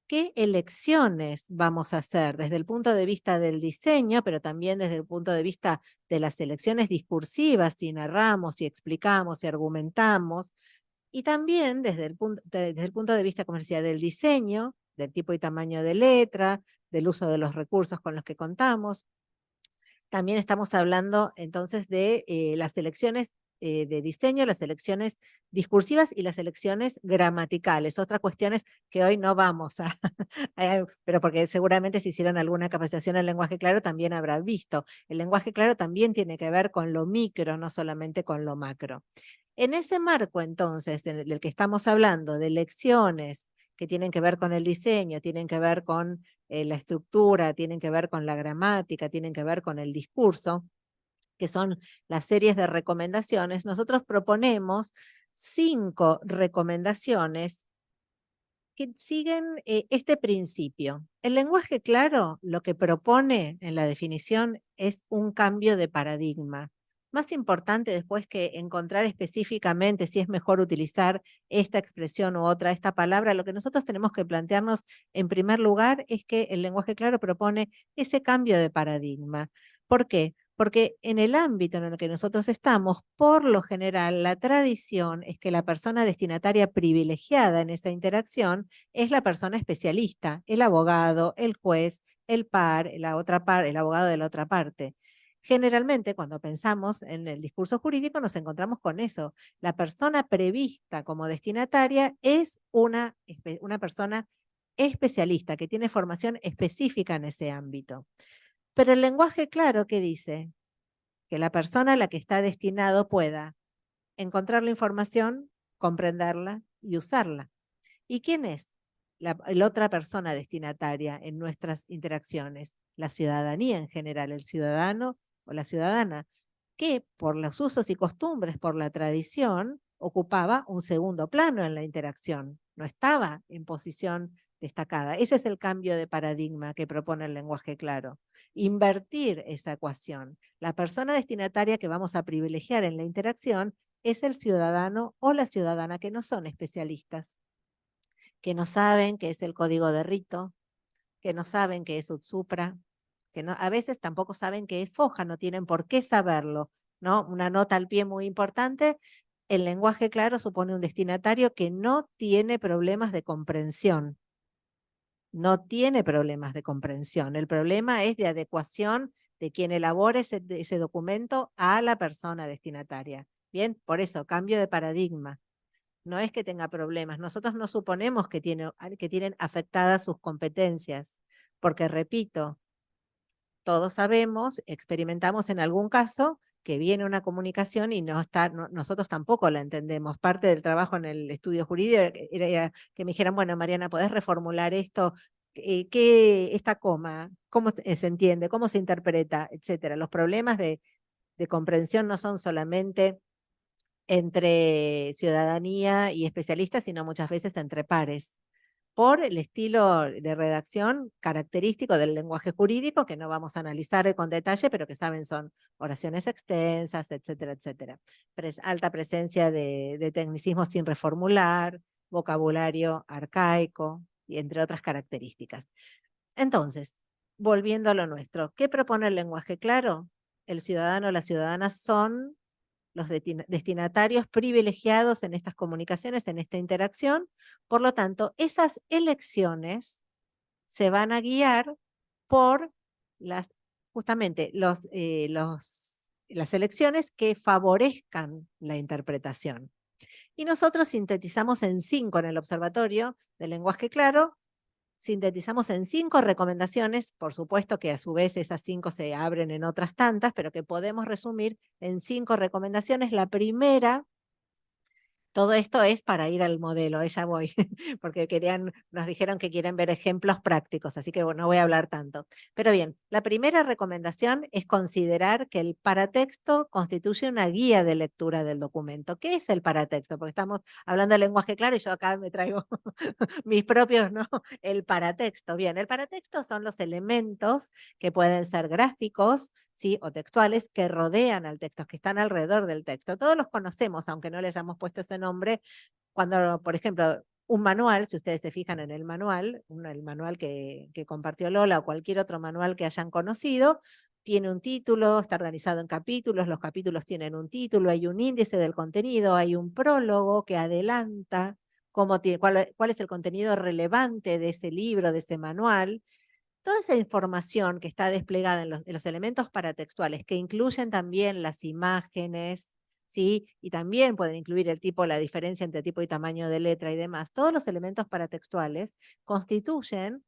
qué elecciones vamos a hacer desde el punto de vista del diseño, pero también desde el punto de vista de las elecciones discursivas, si narramos, si explicamos, si argumentamos, y también desde el punto de vista, como decía, del diseño, del tipo y tamaño de letra, del uso de los recursos con los que contamos. También estamos hablando entonces de las elecciones de diseño, las elecciones discursivas y las elecciones gramaticales. Otras cuestiones que hoy no vamos a, pero porque seguramente si hicieron alguna capacitación en lenguaje claro también habrá visto. El lenguaje claro también tiene que ver con lo micro, no solamente con lo macro. En ese marco, entonces, del que estamos hablando, de lecciones que tienen que ver con el diseño, tienen que ver con la estructura, tienen que ver con la gramática, tienen que ver con el discurso, que son las series de recomendaciones, nosotros proponemos 5 recomendaciones que siguen este principio. El lenguaje claro lo que propone en la definición es un cambio de paradigma. Más importante después que encontrar específicamente si es mejor utilizar esta expresión u otra, esta palabra, lo que nosotros tenemos que plantearnos en primer lugar es que el lenguaje claro propone ese cambio de paradigma. ¿Por qué? Porque en el ámbito en el que nosotros estamos, por lo general, la tradición es que la persona destinataria privilegiada en esa interacción es la persona especialista, el abogado, el juez, el par, el abogado de la otra parte. Generalmente, cuando pensamos en el discurso jurídico, nos encontramos con eso. La persona prevista como destinataria es una persona especialista que tiene formación específica en ese ámbito. Pero el lenguaje claro, ¿qué dice? Que la persona a la que está destinado pueda encontrar la información, comprenderla y usarla. ¿Y quién es la otra persona destinataria en nuestras interacciones? La ciudadanía en general, el ciudadano o la ciudadana, que por los usos y costumbres, por la tradición, ocupaba un segundo plano en la interacción, no estaba en posición destacada. Ese es el cambio de paradigma que propone el lenguaje claro. Invertir esa ecuación. La persona destinataria que vamos a privilegiar en la interacción es el ciudadano o la ciudadana que no son especialistas, que no saben qué es el código de rito, que no saben qué es UTSUPRA, que no, a veces tampoco saben qué es FOJA, no tienen por qué saberlo, ¿no? Una nota al pie muy importante, el lenguaje claro supone un destinatario que no tiene problemas de comprensión, no tiene problemas de comprensión, el problema es de adecuación de quien elabora ese documento a la persona destinataria. Bien, por eso, cambio de paradigma. No es que tenga problemas, nosotros no suponemos que tienen afectadas sus competencias, porque repito, todos sabemos, experimentamos en algún caso que viene una comunicación y nosotros tampoco la entendemos. Parte del trabajo en el estudio jurídico era que me dijeran, bueno, Mariana, ¿podés reformular esto? Esta coma, ¿cómo se entiende? ¿Cómo se interpreta? Etcétera. Los problemas de comprensión no son solamente entre ciudadanía y especialistas, sino muchas veces entre pares, por el estilo de redacción característico del lenguaje jurídico, que no vamos a analizar con detalle, pero que saben son oraciones extensas, etcétera, etcétera. Alta presencia de tecnicismos sin reformular, vocabulario arcaico, y entre otras características. Entonces, volviendo a lo nuestro, ¿qué propone el lenguaje claro? El ciudadano o la ciudadana son los destinatarios privilegiados en estas comunicaciones, en esta interacción. Por lo tanto, esas elecciones se van a guiar por justamente las elecciones que favorezcan la interpretación. Y nosotros sintetizamos en 5 en el Observatorio del Lenguaje Claro, sintetizamos en 5 recomendaciones, por supuesto que a su vez esas 5 se abren en otras tantas, pero que podemos resumir en 5 recomendaciones. La primera Todo esto es para ir al modelo, ya voy, porque nos dijeron que quieren ver ejemplos prácticos, así que bueno, no voy a hablar tanto. Pero bien, la primera recomendación es considerar que el paratexto constituye una guía de lectura del documento. ¿Qué es el paratexto? Porque estamos hablando de lenguaje claro y yo acá me traigo mis propios, ¿no? El paratexto. Bien, el paratexto son los elementos que pueden ser gráficos, ¿sí? O textuales que rodean al texto, que están alrededor del texto. Todos los conocemos, aunque no le hayamos puesto ese nombre. Cuando, por ejemplo, un manual, si ustedes se fijan en el manual, el manual que compartió Lola o cualquier otro manual que hayan conocido, tiene un título, está organizado en capítulos, los capítulos tienen un título, hay un índice del contenido, hay un prólogo que adelanta cuál es el contenido relevante de ese libro, de ese manual. Toda esa información que está desplegada en los elementos paratextuales, que incluyen también las imágenes, ¿sí? Y también pueden incluir el tipo, la diferencia entre tipo y tamaño de letra y demás, todos los elementos paratextuales constituyen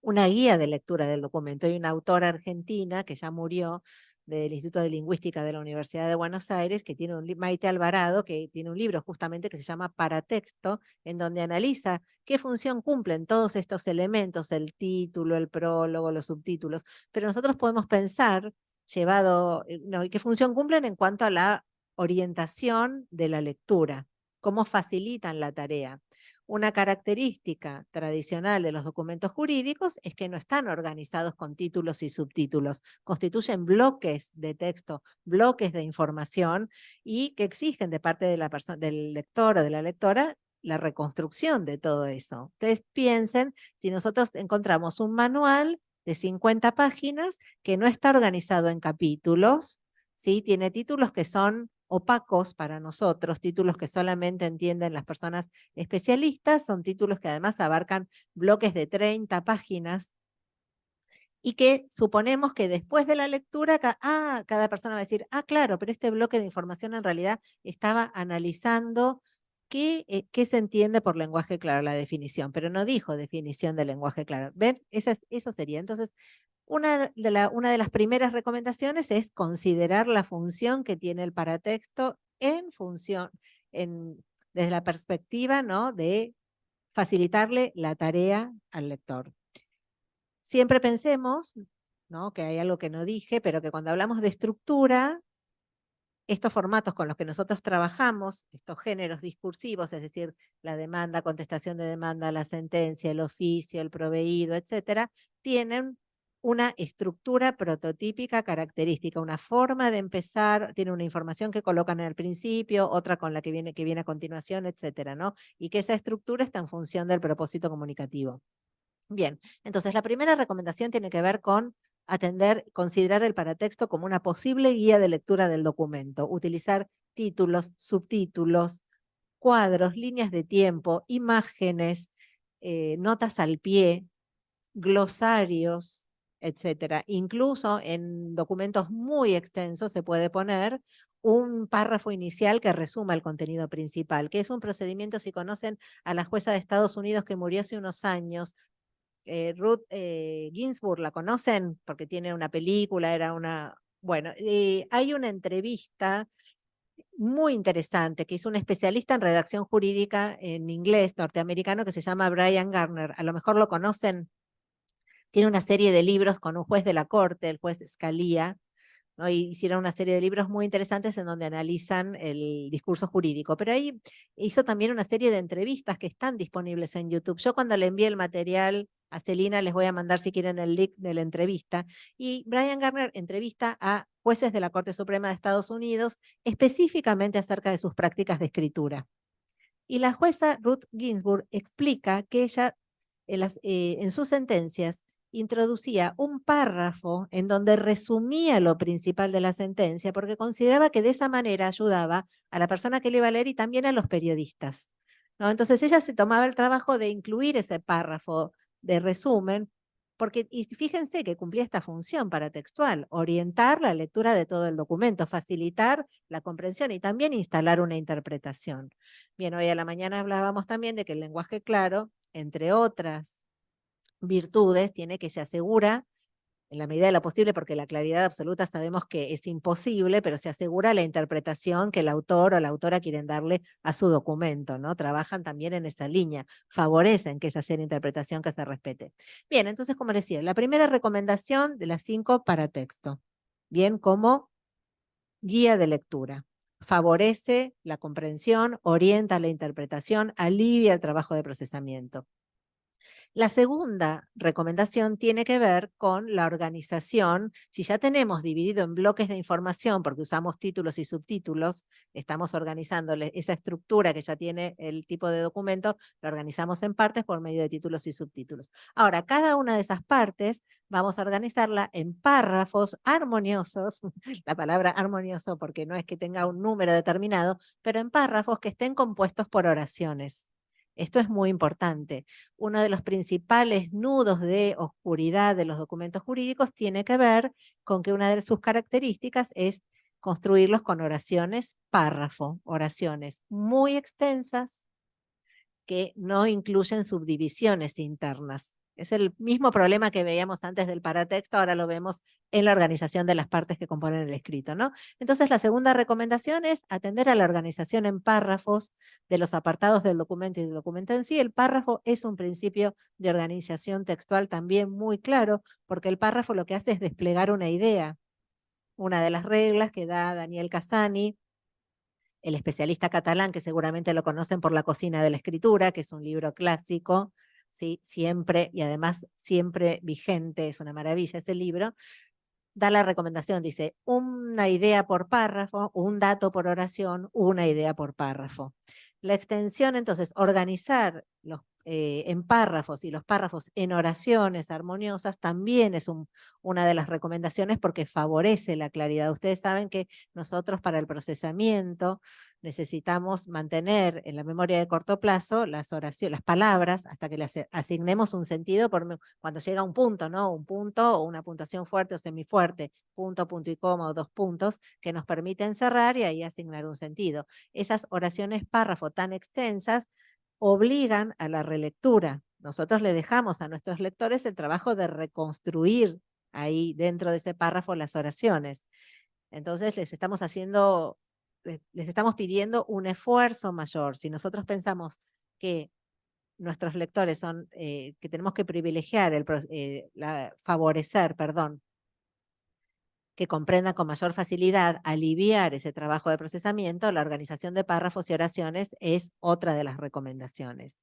una guía de lectura del documento. Hay una autora argentina que ya murió del Instituto de Lingüística de la Universidad de Buenos Aires, que tiene Maite Alvarado, que tiene un libro justamente que se llama Paratexto, en donde analiza qué función cumplen todos estos elementos, el título, el prólogo, los subtítulos, pero nosotros podemos pensar, qué función cumplen en cuanto a la orientación de la lectura, cómo facilitan la tarea. Una característica tradicional de los documentos jurídicos es que no están organizados con títulos y subtítulos, constituyen bloques de texto, bloques de información y que exigen de parte de del lector o de la lectora la reconstrucción de todo eso. Ustedes piensen, si nosotros encontramos un manual de 50 páginas que no está organizado en capítulos, ¿sí? Tiene títulos que son opacos para nosotros, títulos que solamente entienden las personas especialistas, son títulos que además abarcan bloques de 30 páginas y que suponemos que después de la lectura, cada persona va a decir, claro, pero este bloque de información en realidad estaba analizando qué se entiende por lenguaje claro, la definición, pero no dijo definición de lenguaje claro. ¿Ven? Eso sería. Entonces, una de las primeras recomendaciones es considerar la función que tiene el paratexto desde la perspectiva, ¿no?, de facilitarle la tarea al lector. Siempre pensemos, ¿no?, que hay algo que no dije, pero que cuando hablamos de estructura, estos formatos con los que nosotros trabajamos, estos géneros discursivos, es decir, la demanda, contestación de demanda, la sentencia, el oficio, el proveído, etcétera, tienen una estructura prototípica característica, una forma de empezar, tiene una información que colocan en el principio, otra con la que viene a continuación, etcétera, ¿no? Y que esa estructura está en función del propósito comunicativo. Bien, entonces la primera recomendación tiene que ver con considerar el paratexto como una posible guía de lectura del documento, utilizar títulos, subtítulos, cuadros, líneas de tiempo, imágenes, notas al pie, glosarios, etcétera. Incluso en documentos muy extensos se puede poner un párrafo inicial que resuma el contenido principal, que es un procedimiento, si conocen a la jueza de Estados Unidos que murió hace unos años, Ruth Ginsburg, ¿la conocen? Porque tiene una película, bueno, hay una entrevista muy interesante que hizo un especialista en redacción jurídica en inglés norteamericano que se llama Brian Garner. A lo mejor lo conocen. Tiene una serie de libros con un juez de la corte, el juez Scalia, ¿no? Y hicieron una serie de libros muy interesantes en donde analizan el discurso jurídico. Pero ahí hizo también una serie de entrevistas que están disponibles en YouTube. Yo cuando le envié el material a Celina, les voy a mandar si quieren el link de la entrevista. Y Brian Garner entrevista a jueces de la Corte Suprema de Estados Unidos específicamente acerca de sus prácticas de escritura. Y la jueza Ruth Ginsburg explica que ella en sus sentencias introducía un párrafo en donde resumía lo principal de la sentencia, porque consideraba que de esa manera ayudaba a la persona que le iba a leer y también a los periodistas, ¿no? Entonces ella se tomaba el trabajo de incluir ese párrafo de resumen, y fíjense que cumplía esta función paratextual, orientar la lectura de todo el documento, facilitar la comprensión y también instalar una interpretación. Bien, hoy a la mañana hablábamos también de que el lenguaje claro, entre otras virtudes, tiene que se asegura en la medida de lo posible, porque la claridad absoluta sabemos que es imposible, pero se asegura la interpretación que el autor o la autora quieren darle a su documento, ¿no? Trabajan también en esa línea, favorecen que esa sea la interpretación que se respete. Bien, entonces, como decía, la primera recomendación de las 5 para texto. Bien, como guía de lectura. Favorece la comprensión, orienta la interpretación, alivia el trabajo de procesamiento. La segunda recomendación tiene que ver con la organización. Si ya tenemos dividido en bloques de información, porque usamos títulos y subtítulos, estamos organizando esa estructura que ya tiene el tipo de documento, la organizamos en partes por medio de títulos y subtítulos. Ahora, cada una de esas partes vamos a organizarla en párrafos armoniosos, la palabra armonioso porque no es que tenga un número determinado, pero en párrafos que estén compuestos por oraciones. Esto es muy importante. Uno de los principales nudos de oscuridad de los documentos jurídicos tiene que ver con que una de sus características es construirlos con oraciones párrafo, oraciones muy extensas que no incluyen subdivisiones internas. Es el mismo problema que veíamos antes del paratexto, ahora lo vemos en la organización de las partes que componen el escrito, ¿no? Entonces, la segunda recomendación es atender a la organización en párrafos de los apartados del documento y del documento en sí. El párrafo es un principio de organización textual también muy claro, porque el párrafo lo que hace es desplegar una idea. Una de las reglas que da Daniel Casani, el especialista catalán, que seguramente lo conocen por La cocina de la escritura, que es un libro clásico, ¿sí? Siempre, y además siempre vigente, es una maravilla ese libro, da la recomendación, dice, una idea por párrafo, un dato por oración, una idea por párrafo. La extensión, entonces, organizar en párrafos y los párrafos en oraciones armoniosas también es una de las recomendaciones porque favorece la claridad. Ustedes saben que nosotros para el procesamiento necesitamos mantener en la memoria de corto plazo las oraciones, las palabras, hasta que les asignemos un sentido cuando llega un punto, ¿no? Un punto o una puntuación fuerte o semifuerte, punto, punto y coma o 2 puntos, que nos permiten cerrar y ahí asignar un sentido. Esas oraciones párrafo tan extensas obligan a la relectura. Nosotros le dejamos a nuestros lectores el trabajo de reconstruir ahí dentro de ese párrafo las oraciones. Entonces les estamos pidiendo un esfuerzo mayor. Si nosotros pensamos que nuestros lectores son, que tenemos que privilegiar, favorecer, perdón, que comprendan con mayor facilidad, aliviar ese trabajo de procesamiento, la organización de párrafos y oraciones es otra de las recomendaciones.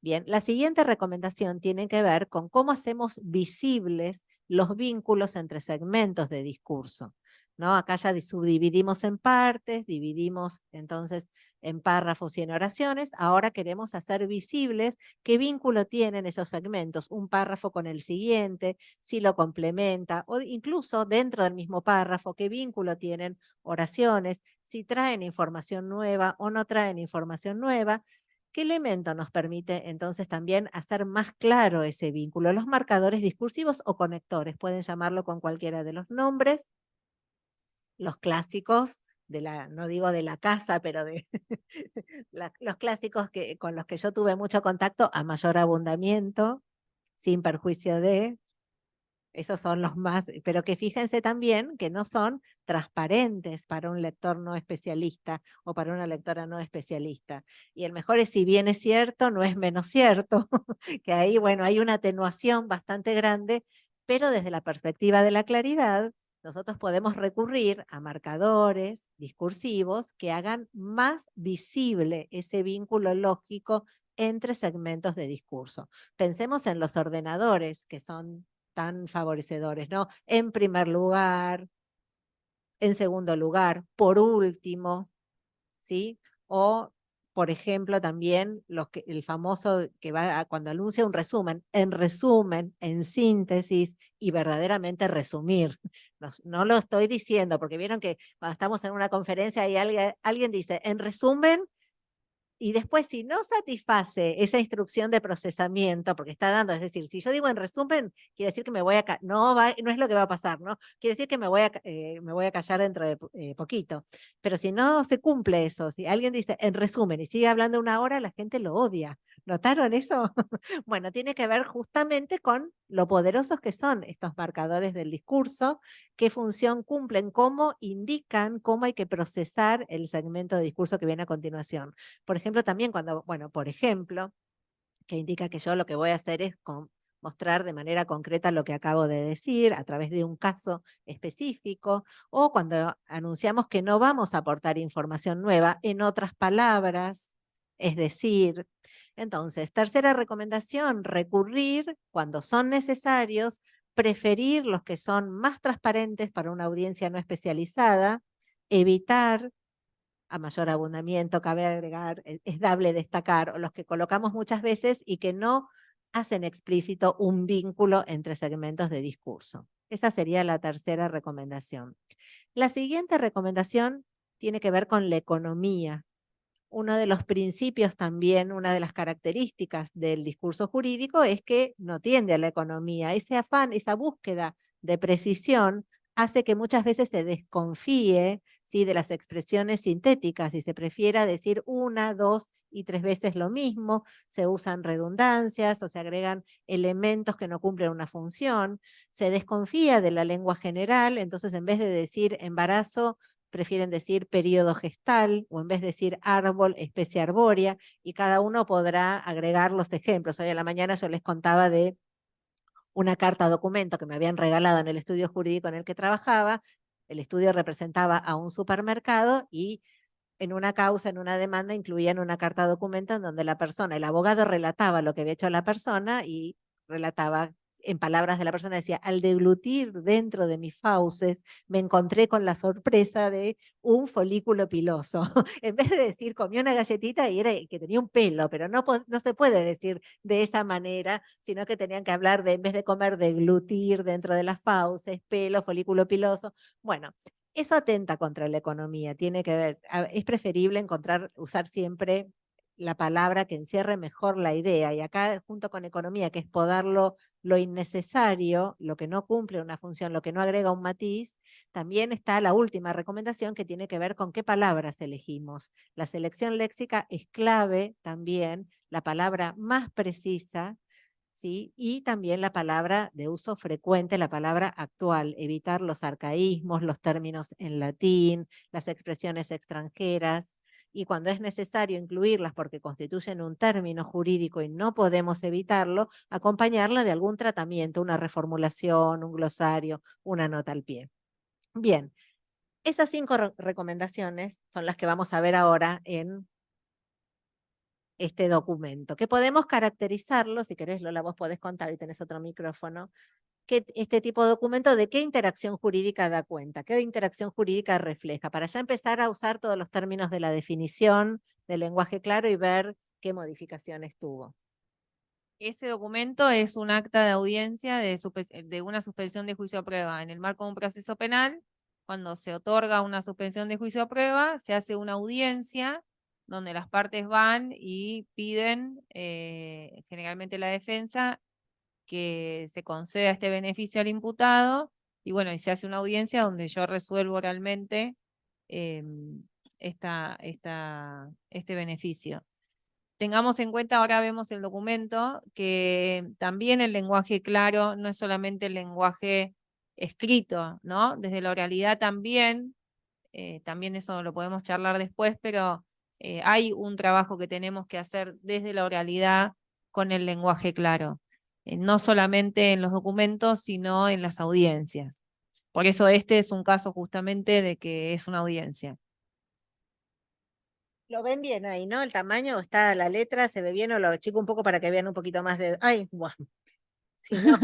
Bien, la siguiente recomendación tiene que ver con cómo hacemos visibles los vínculos entre segmentos de discurso, ¿no? Acá ya subdividimos en partes, dividimos entonces en párrafos y en oraciones. Ahora queremos hacer visibles qué vínculo tienen esos segmentos, un párrafo con el siguiente, si lo complementa, o incluso dentro del mismo párrafo, qué vínculo tienen oraciones, si traen información nueva o no traen información nueva. ¿Qué elemento nos permite entonces también hacer más claro ese vínculo? Los marcadores discursivos o conectores, pueden llamarlo con cualquiera de los nombres, los clásicos no digo de la casa, pero de los clásicos con los que yo tuve mucho contacto a mayor abundamiento, sin perjuicio de, esos son los más, pero que fíjense también que no son transparentes para un lector no especialista o para una lectora no especialista. Y el mejor es, si bien es cierto, no es menos cierto, que ahí, bueno, hay una atenuación bastante grande, pero desde la perspectiva de la claridad, nosotros podemos recurrir a marcadores discursivos que hagan más visible ese vínculo lógico entre segmentos de discurso. Pensemos en los ordenadores, que son tan favorecedores, ¿no? En primer lugar, en segundo lugar, por último, ¿sí? O, por ejemplo, también el famoso que va cuando anuncia un resumen, en síntesis y verdaderamente resumir. No lo estoy diciendo, porque vieron que cuando estamos en una conferencia y alguien dice, en resumen, y después, si no satisface esa instrucción de procesamiento, porque está dando, es decir, si yo digo en resumen, quiere decir que me voy a no es lo que va a pasar, ¿no? Quiere decir que me voy a callar dentro de poquito. Pero si no se cumple eso, si alguien dice en resumen y sigue hablando 1 hora, la gente lo odia, ¿Notaron eso? Bueno, tiene que ver justamente con lo poderosos que son estos marcadores del discurso, qué función cumplen, cómo indican cómo hay que procesar el segmento de discurso que viene a continuación. Por ejemplo, también cuando, bueno, por ejemplo, que indica que yo lo que voy a hacer es mostrar de manera concreta lo que acabo de decir a través de un caso específico, o cuando anunciamos que no vamos a aportar información nueva, en otras palabras, es decir. Entonces, tercera recomendación, recurrir cuando son necesarios, preferir los que son más transparentes para una audiencia no especializada, evitar a mayor abundamiento, cabe agregar, es dable destacar, o los que colocamos muchas veces y que no hacen explícito un vínculo entre segmentos de discurso. Esa sería la tercera recomendación. La siguiente recomendación tiene que ver con la economía. Uno de los principios también, una de las características del discurso jurídico es que no tiende a la economía. Ese afán, esa búsqueda de precisión hace que muchas veces se desconfíe, ¿sí?, de las expresiones sintéticas y se prefiera decir una, dos y tres veces lo mismo, se usan redundancias o se agregan elementos que no cumplen una función, se desconfía de la lengua general, entonces en vez de decir embarazo, prefieren decir periodo gestal, o en vez de decir árbol, especie arbórea, y cada uno podrá agregar los ejemplos. Hoy a la mañana yo les contaba de una carta documento que me habían regalado en el estudio jurídico en el que trabajaba. El estudio representaba a un supermercado y en una causa, en una demanda, incluían una carta documento en donde la persona, el abogado relataba lo que había hecho la persona y relataba en palabras de la persona, decía, al deglutir dentro de mis fauces, me encontré con la sorpresa de un folículo piloso. En vez de decir, comí una galletita y era que tenía un pelo, pero no se puede decir de esa manera, sino que tenían que hablar de, en vez de comer, deglutir dentro de las fauces, pelo, folículo piloso. Bueno, eso atenta contra la economía, tiene que ver, es preferible usar siempre la palabra que encierre mejor la idea, y acá junto con economía, que es podar lo innecesario, lo que no cumple una función, lo que no agrega un matiz, también está la última recomendación que tiene que ver con qué palabras elegimos. La selección léxica es clave también, la palabra más precisa, ¿sí?, y también la palabra de uso frecuente, la palabra actual, evitar los arcaísmos, los términos en latín, las expresiones extranjeras, y cuando es necesario incluirlas porque constituyen un término jurídico y no podemos evitarlo, acompañarla de algún tratamiento, una reformulación, un glosario, una nota al pie. Bien, esas 5 recomendaciones son las que vamos a ver ahora en este documento, que podemos caracterizarlo, si querés Lola, vos podés contar y tenés otro micrófono, que este tipo de documento, ¿de qué interacción jurídica da cuenta? ¿Qué interacción jurídica refleja? Para ya empezar a usar todos los términos de la definición del lenguaje claro y ver qué modificaciones tuvo. Ese documento es un acta de audiencia de una suspensión de juicio a prueba. En el marco de un proceso penal, cuando se otorga una suspensión de juicio a prueba, se hace una audiencia donde las partes van y piden, generalmente la defensa, que se conceda este beneficio al imputado, y bueno, y se hace una audiencia donde yo resuelvo oralmente este beneficio. Tengamos en cuenta, ahora vemos el documento, que también el lenguaje claro no es solamente el lenguaje escrito, ¿no? Desde la oralidad también eso lo podemos charlar después, pero hay un trabajo que tenemos que hacer desde la oralidad con el lenguaje claro. No solamente en los documentos, sino en las audiencias. Por eso este es un caso justamente de que es una audiencia. Lo ven bien ahí, ¿no? El tamaño, está la letra, se ve bien, o lo achico un poco para que vean un poquito más de... Ay, guau. Si no,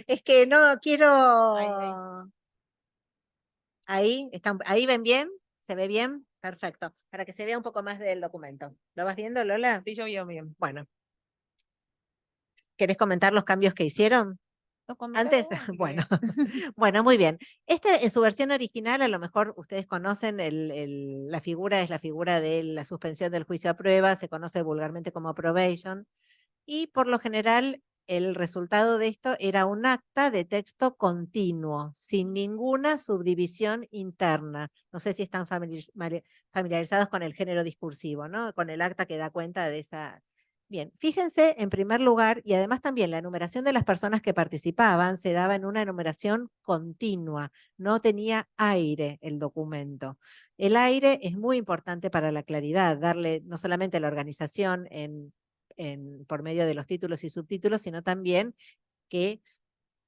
es que no quiero... Ahí ven bien, se ve bien, perfecto, para que se vea un poco más del documento. ¿Lo vas viendo, Lola? Sí, yo veo bien. Bueno. ¿Querés comentar los cambios que hicieron? No, Antes, comentalo vos, si bueno, querés. bueno, muy bien. En su versión original, a lo mejor ustedes conocen, la figura es la figura de la suspensión del juicio a prueba, se conoce vulgarmente como probation, y por lo general el resultado de esto era un acta de texto continuo, sin ninguna subdivisión interna. No sé si están familiarizados con el género discursivo, ¿no? Con el acta que da cuenta de Bien, fíjense en primer lugar, y además también la enumeración de las personas que participaban se daba en una enumeración continua, no tenía aire el documento. El aire es muy importante para la claridad, darle no solamente la organización por medio de los títulos y subtítulos, sino también que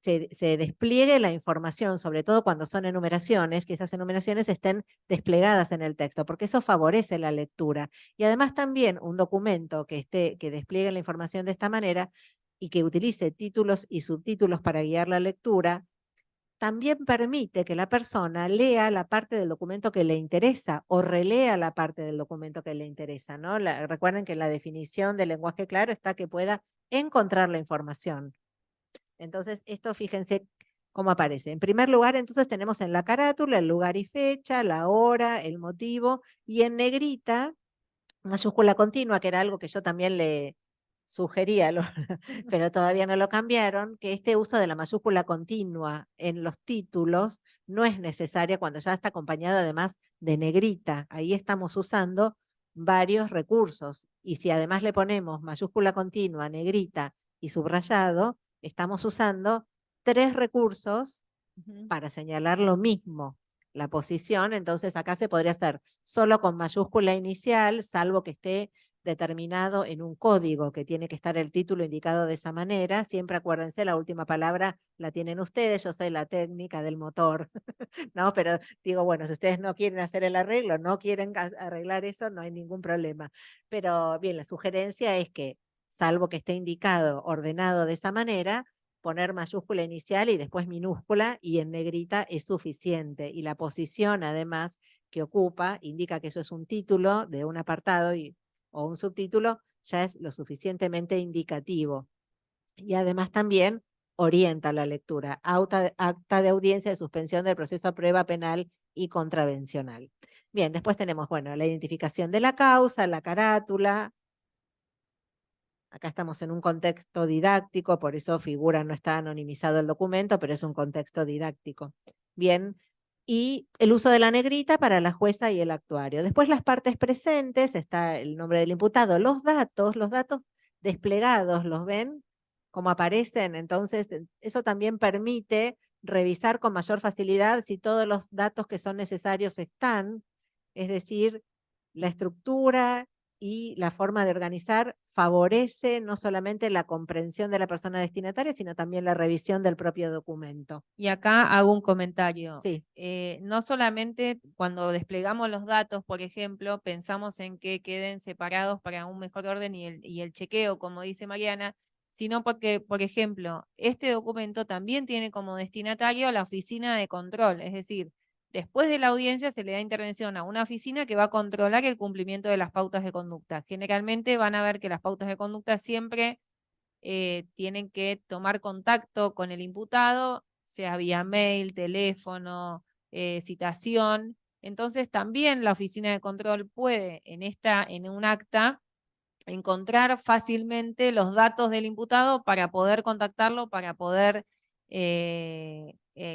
se despliegue la información, sobre todo cuando son enumeraciones, que esas enumeraciones estén desplegadas en el texto, porque eso favorece la lectura. Y además también un documento que despliegue la información de esta manera y que utilice títulos y subtítulos para guiar la lectura, también permite que la persona lea la parte del documento que le interesa o relea la parte del documento que le interesa, ¿no? Recuerden que en la definición del lenguaje claro está que pueda encontrar la información. Entonces, esto fíjense cómo aparece. En primer lugar, entonces tenemos en la carátula el lugar y fecha, la hora, el motivo, y en negrita, mayúscula continua, que era algo que yo también le sugería, pero todavía no lo cambiaron, que este uso de la mayúscula continua en los títulos no es necesaria cuando ya está acompañado además de negrita. Ahí estamos usando varios recursos. Y si además le ponemos mayúscula continua, negrita y subrayado, estamos usando 3 recursos para señalar lo mismo, la posición. Entonces acá se podría hacer solo con mayúscula inicial, salvo que esté determinado en un código que tiene que estar el título indicado de esa manera. Siempre acuérdense, la última palabra la tienen ustedes, yo soy la técnica del motor, ¿no? Pero digo, bueno, si ustedes no quieren hacer el arreglo, no quieren arreglar eso, no hay ningún problema. Pero bien, la sugerencia es que, salvo que esté indicado, ordenado de esa manera, poner mayúscula inicial y después minúscula y en negrita es suficiente. Y la posición, además, que ocupa, indica que eso es un título de un apartado o un subtítulo, ya es lo suficientemente indicativo. Y además también orienta la lectura. Acta de audiencia de suspensión del proceso a prueba penal y contravencional. Bien, después tenemos, bueno, la identificación de la causa, la carátula. Acá estamos en un contexto didáctico, por eso figura, no está anonimizado el documento, pero es un contexto didáctico. Bien, y el uso de la negrita para la jueza y el actuario. Después las partes presentes, está el nombre del imputado, los datos desplegados, ¿los ven? Cómo aparecen. Entonces, eso también permite revisar con mayor facilidad si todos los datos que son necesarios están, es decir, la estructura y la forma de organizar favorece no solamente la comprensión de la persona destinataria, sino también la revisión del propio documento. Y acá hago un comentario. Sí. No solamente cuando desplegamos los datos, por ejemplo, pensamos en que queden separados para un mejor orden y el chequeo, como dice Mariana, sino porque, por ejemplo, este documento también tiene como destinatario la oficina de control, es decir, después de la audiencia se le da intervención a una oficina que va a controlar el cumplimiento de las pautas de conducta. Generalmente van a ver que las pautas de conducta siempre tienen que tomar contacto con el imputado, sea vía mail, teléfono, citación. Entonces también la oficina de control puede en un acta encontrar fácilmente los datos del imputado para poder contactarlo, para poder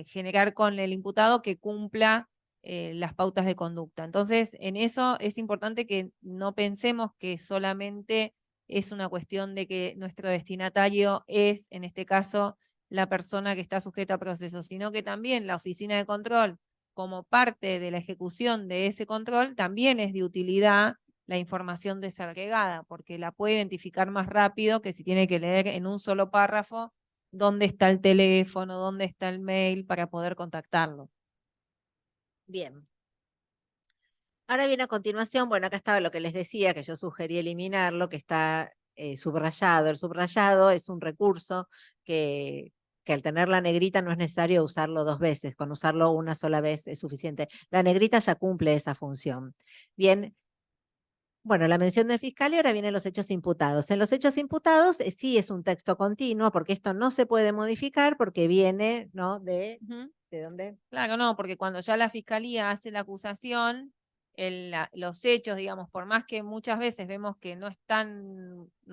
generar con el imputado que cumpla las pautas de conducta. Entonces, en eso es importante que no pensemos que solamente es una cuestión de que nuestro destinatario es, en este caso, la persona que está sujeta a proceso, sino que también la oficina de control, como parte de la ejecución de ese control, también es de utilidad la información desagregada, porque la puede identificar más rápido que si tiene que leer en un solo párrafo dónde está el teléfono, dónde está el mail para poder contactarlo. Bien. Ahora viene a continuación, bueno, acá estaba lo que les decía, que yo sugerí eliminarlo, que está subrayado. El subrayado es un recurso que al tener la negrita no es necesario usarlo 2 veces, con usarlo una sola vez es suficiente. La negrita ya cumple esa función. Bien, bueno, la mención del fiscal y ahora vienen los hechos imputados. En los hechos imputados sí es un texto continuo, porque esto no se puede modificar porque viene, ¿no? ¿De dónde? Claro, no, porque cuando ya la fiscalía hace la acusación, los hechos, digamos, por más que muchas veces vemos que no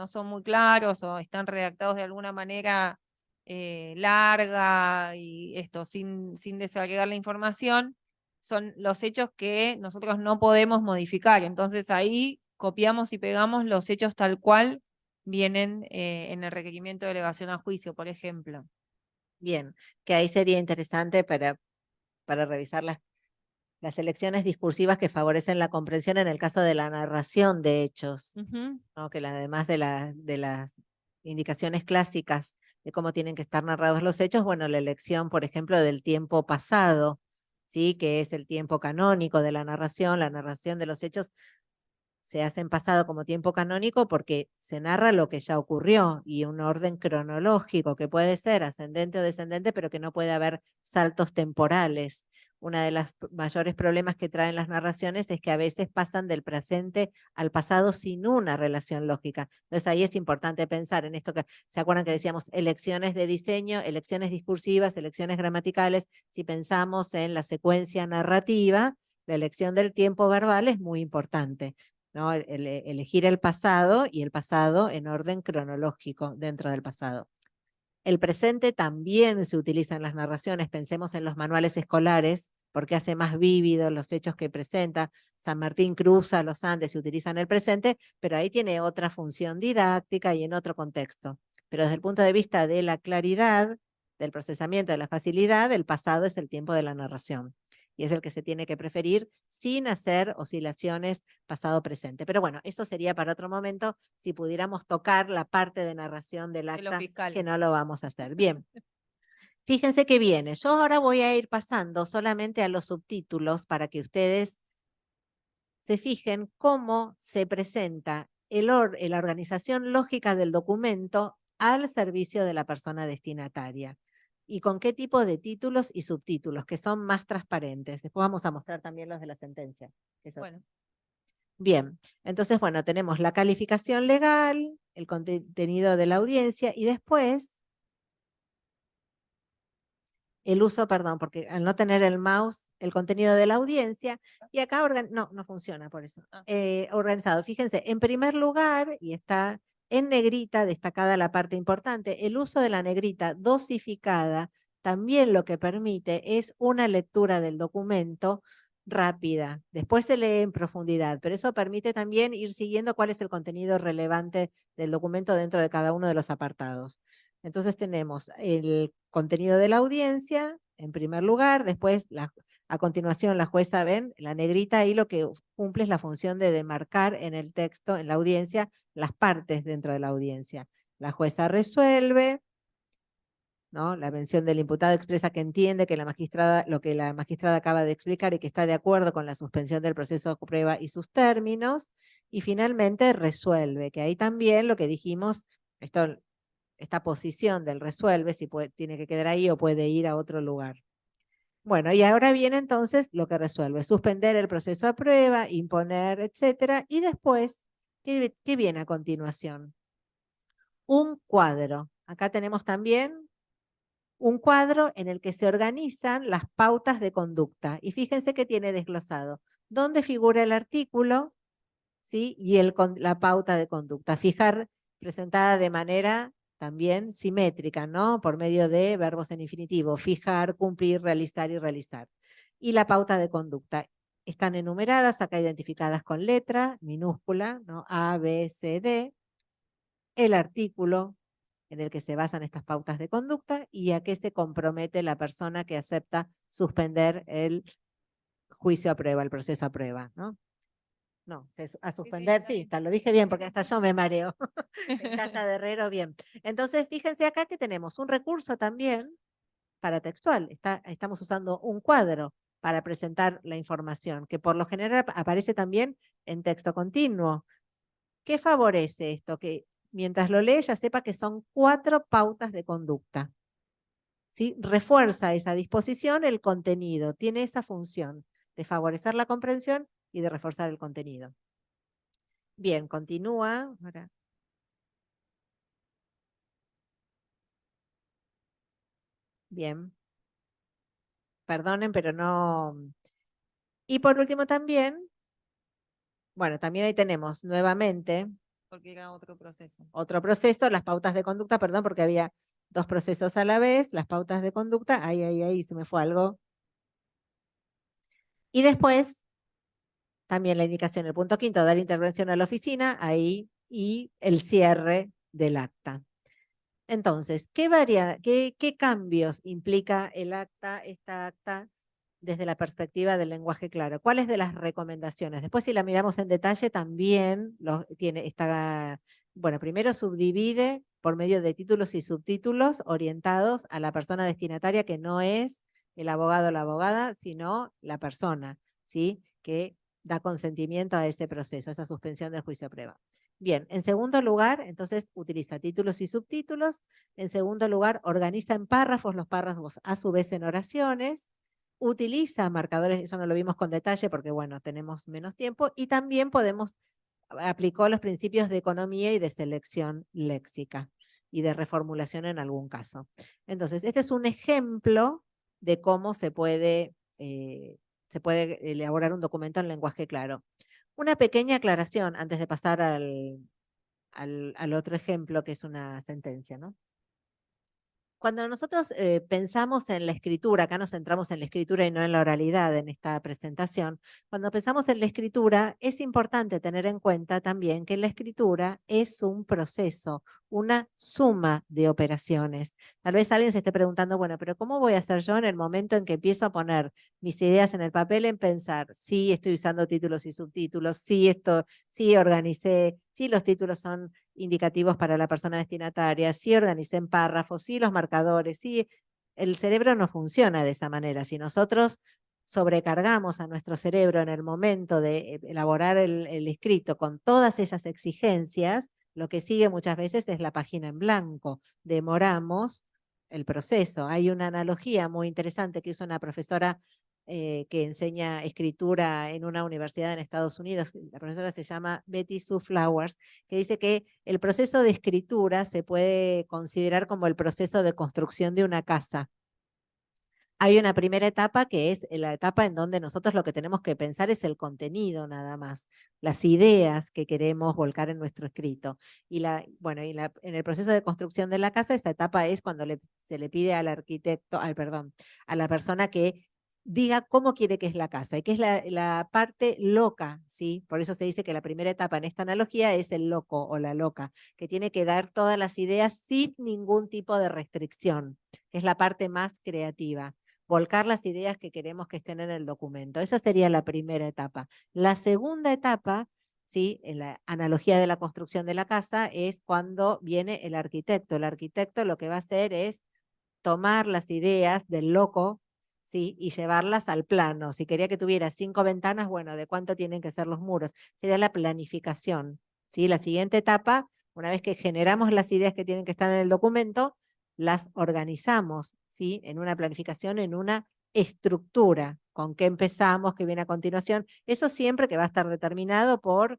son muy claros o están redactados de alguna manera larga y esto, sin desagregar la información, son los hechos que nosotros no podemos modificar. Entonces ahí copiamos y pegamos los hechos tal cual vienen en el requerimiento de elevación a juicio, por ejemplo. Bien, que ahí sería interesante para revisar las elecciones discursivas que favorecen la comprensión en el caso de la narración de hechos, Ujú. ¿no? Que además de las indicaciones clásicas de cómo tienen que estar narrados los hechos, bueno, la elección, por ejemplo, del tiempo pasado, ¿sí? Que es el tiempo canónico de la narración de los hechos se hace en pasado como tiempo canónico porque se narra lo que ya ocurrió y un orden cronológico que puede ser ascendente o descendente, pero que no puede haber saltos temporales. Una de las mayores problemas que traen las narraciones es que a veces pasan del presente al pasado sin una relación lógica. Entonces ahí es importante pensar en esto que, ¿se acuerdan que decíamos elecciones de diseño, elecciones discursivas, elecciones gramaticales? Si pensamos en la secuencia narrativa, la elección del tiempo verbal es muy importante, ¿no? Elegir el pasado y el pasado en orden cronológico dentro del pasado. El presente también se utiliza en las narraciones, pensemos en los manuales escolares, porque hace más vívidos los hechos que presenta. San Martín cruza los Andes y utilizan el presente, pero ahí tiene otra función didáctica y en otro contexto. Pero desde el punto de vista de la claridad, del procesamiento, de la facilidad, el pasado es el tiempo de la narración. Y es el que se tiene que preferir sin hacer oscilaciones pasado-presente. Pero bueno, eso sería para otro momento, si pudiéramos tocar la parte de narración del De lo acta, fiscal. que no lo vamos a hacer. Bien. Fíjense que viene. Yo ahora voy a ir pasando solamente a los subtítulos para que ustedes se fijen cómo se presenta la organización lógica del documento al servicio de la persona destinataria y con qué tipo de títulos y subtítulos que son más transparentes. Después vamos a mostrar también los de la sentencia. Bueno, Bien, entonces, bueno, tenemos la calificación legal, el contenido de la audiencia y después el uso, perdón, porque al no tener el mouse, el contenido de la audiencia, y acá no funciona por eso. Ah. Organizado, fíjense, en primer lugar, y está en negrita destacada la parte importante, el uso de la negrita dosificada también lo que permite es una lectura del documento rápida. Después se lee en profundidad, pero eso permite también ir siguiendo cuál es el contenido relevante del documento dentro de cada uno de los apartados. Entonces tenemos el contenido de la audiencia en primer lugar, después a continuación la jueza, ven, la negrita ahí lo que cumple es la función de demarcar en el texto, en la audiencia, las partes dentro de la audiencia. La jueza resuelve, ¿no? La mención del imputado expresa que entiende que lo que la magistrada acaba de explicar y que está de acuerdo con la suspensión del proceso de prueba y sus términos, y finalmente resuelve, que ahí también lo que dijimos, esta posición del resuelve, si tiene que quedar ahí o puede ir a otro lugar. Bueno, y ahora viene entonces lo que resuelve, suspender el proceso a prueba, imponer, etcétera, y después, ¿qué viene a continuación? Un cuadro. Acá tenemos también un cuadro en el que se organizan las pautas de conducta. Y fíjense que tiene desglosado dónde figura el artículo, ¿sí? Y la pauta de conducta. Fijar presentada de manera también simétrica, ¿no? Por medio de verbos en infinitivo. Fijar, cumplir, realizar y realizar. Y la pauta de conducta. Están enumeradas, acá identificadas con letra minúscula, ¿no? A, B, C, D. El artículo en el que se basan estas pautas de conducta y a qué se compromete la persona que acepta suspender el juicio a prueba, el proceso a prueba, ¿no? No, a suspender, está sí, bien. lo dije bien porque hasta yo me mareo. En casa de Herrero, bien. Entonces, fíjense acá que tenemos un recurso también para textual. Estamos usando un cuadro para presentar la información, que por lo general aparece también en texto continuo. ¿Qué favorece esto? Que mientras lo lee ya sepa que son 4 pautas de conducta. ¿Sí? Refuerza esa disposición el contenido, tiene esa función de favorecer la comprensión y de reforzar el contenido. Bien, continúa. Ahora. Bien. Perdonen, pero no. Y por último también, bueno, también ahí tenemos nuevamente Porque era otro proceso. otro proceso, las pautas de conducta, perdón, porque había 2 procesos a la vez, las pautas de conducta, ahí, se me fue algo. Y después, también la indicación, el punto quinto, dar intervención a la oficina, ahí y el cierre del acta. Entonces, ¿qué cambios implica esta acta desde la perspectiva del lenguaje claro? ¿Cuáles de las recomendaciones? Después, si la miramos en detalle, también bueno, primero subdivide por medio de títulos y subtítulos orientados a la persona destinataria, que no es el abogado o la abogada, sino la persona, ¿sí? Que da consentimiento a ese proceso, a esa suspensión del juicio de prueba. Bien, en segundo lugar, entonces utiliza títulos y subtítulos. En segundo lugar, organiza en párrafos, los párrafos a su vez en oraciones. Utiliza marcadores, eso no lo vimos con detalle porque, bueno, tenemos menos tiempo. Y también aplicó los principios de economía y de selección léxica y de reformulación en algún caso. Entonces, este es un ejemplo de cómo se puede elaborar un documento en lenguaje claro. Una pequeña aclaración antes de pasar al otro ejemplo, que es una sentencia, ¿no? Cuando nosotros pensamos en la escritura, acá nos centramos en la escritura y no en la oralidad en esta presentación, cuando pensamos en la escritura es importante tener en cuenta también que la escritura es un proceso, una suma de operaciones. Tal vez alguien se esté preguntando, bueno, pero ¿cómo voy a hacer yo en el momento en que empiezo a poner mis ideas en el papel en pensar si estoy usando títulos y subtítulos, si organicé, si los títulos son indicativos para la persona destinataria, si organicé en párrafos, si los marcadores, si el cerebro no funciona de esa manera. Si nosotros sobrecargamos a nuestro cerebro en el momento de elaborar el escrito con todas esas exigencias, lo que sigue muchas veces es la página en blanco. Demoramos el proceso. Hay una analogía muy interesante que hizo una profesora que enseña escritura en una universidad en Estados Unidos. La profesora se llama Betty Sue Flowers, que dice que el proceso de escritura se puede considerar como el proceso de construcción de una casa. Hay una primera etapa que es la etapa en donde nosotros lo que tenemos que pensar es el contenido nada más, las ideas que queremos volcar en nuestro escrito. En el proceso de construcción de la casa, esa etapa es cuando se le pide al arquitecto, a la persona que diga cómo quiere que es la casa, y que es la parte loca, ¿sí? Por eso se dice que la primera etapa en esta analogía es el loco o la loca, que tiene que dar todas las ideas sin ningún tipo de restricción, que es la parte más creativa. Volcar las ideas que queremos que estén en el documento. Esa sería la primera etapa. La segunda etapa, ¿sí? En la analogía de la construcción de la casa, es cuando viene el arquitecto. El arquitecto lo que va a hacer es tomar las ideas del loco, ¿sí? Y llevarlas al plano. Si quería que tuviera 5 ventanas, bueno, ¿de cuánto tienen que ser los muros? Sería la planificación, ¿sí? La siguiente etapa, una vez que generamos las ideas que tienen que estar en el documento, las organizamos, ¿sí? En una planificación, en una estructura, con qué empezamos, qué viene a continuación. Eso siempre que va a estar determinado por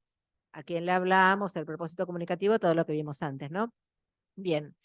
a quién le hablamos, el propósito comunicativo, todo lo que vimos antes, ¿no? Bien.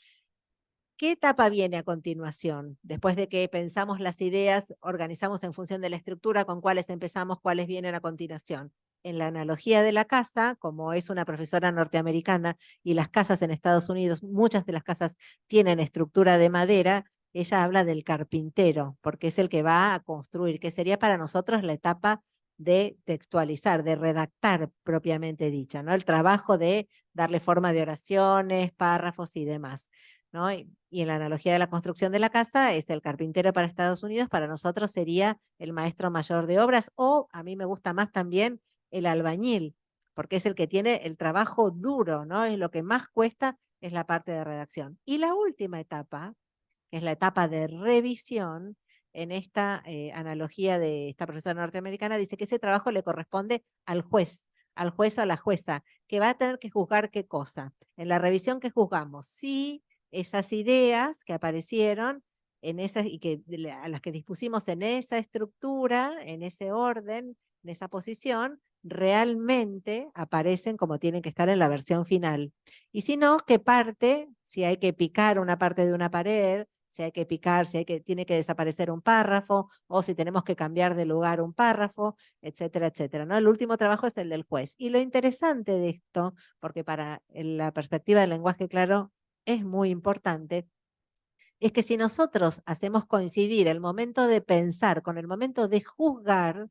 ¿Qué etapa viene a continuación? Después de que pensamos las ideas, organizamos en función de la estructura con cuáles empezamos, cuáles vienen a continuación. En la analogía de la casa, como es una profesora norteamericana y las casas en Estados Unidos, muchas de las casas tienen estructura de madera, ella habla del carpintero, porque es el que va a construir, que sería para nosotros la etapa de textualizar, de redactar propiamente dicha, ¿no? El trabajo de darle forma de oraciones, párrafos y demás, ¿no? Y en la analogía de la construcción de la casa es el carpintero para Estados Unidos, para nosotros sería el maestro mayor de obras, o a mí me gusta más también el albañil, porque es el que tiene el trabajo duro, ¿no? Es lo que más cuesta, es la parte de redacción. Y la última etapa, que es la etapa de revisión, en esta analogía de esta profesora norteamericana, dice que ese trabajo le corresponde al juez o a la jueza, que va a tener que juzgar qué cosa. En la revisión que juzgamos, si esas ideas que aparecieron a las que dispusimos en esa estructura, en ese orden, en esa posición, realmente aparecen como tienen que estar en la versión final. Y si no, qué parte, si hay que picar una parte de una pared, si hay que picar, tiene que desaparecer un párrafo, o si tenemos que cambiar de lugar un párrafo, etcétera, etcétera, ¿no? El último trabajo es el del juez. Y lo interesante de esto, porque para la perspectiva del lenguaje claro es muy importante, es que si nosotros hacemos coincidir el momento de pensar con el momento de juzgar,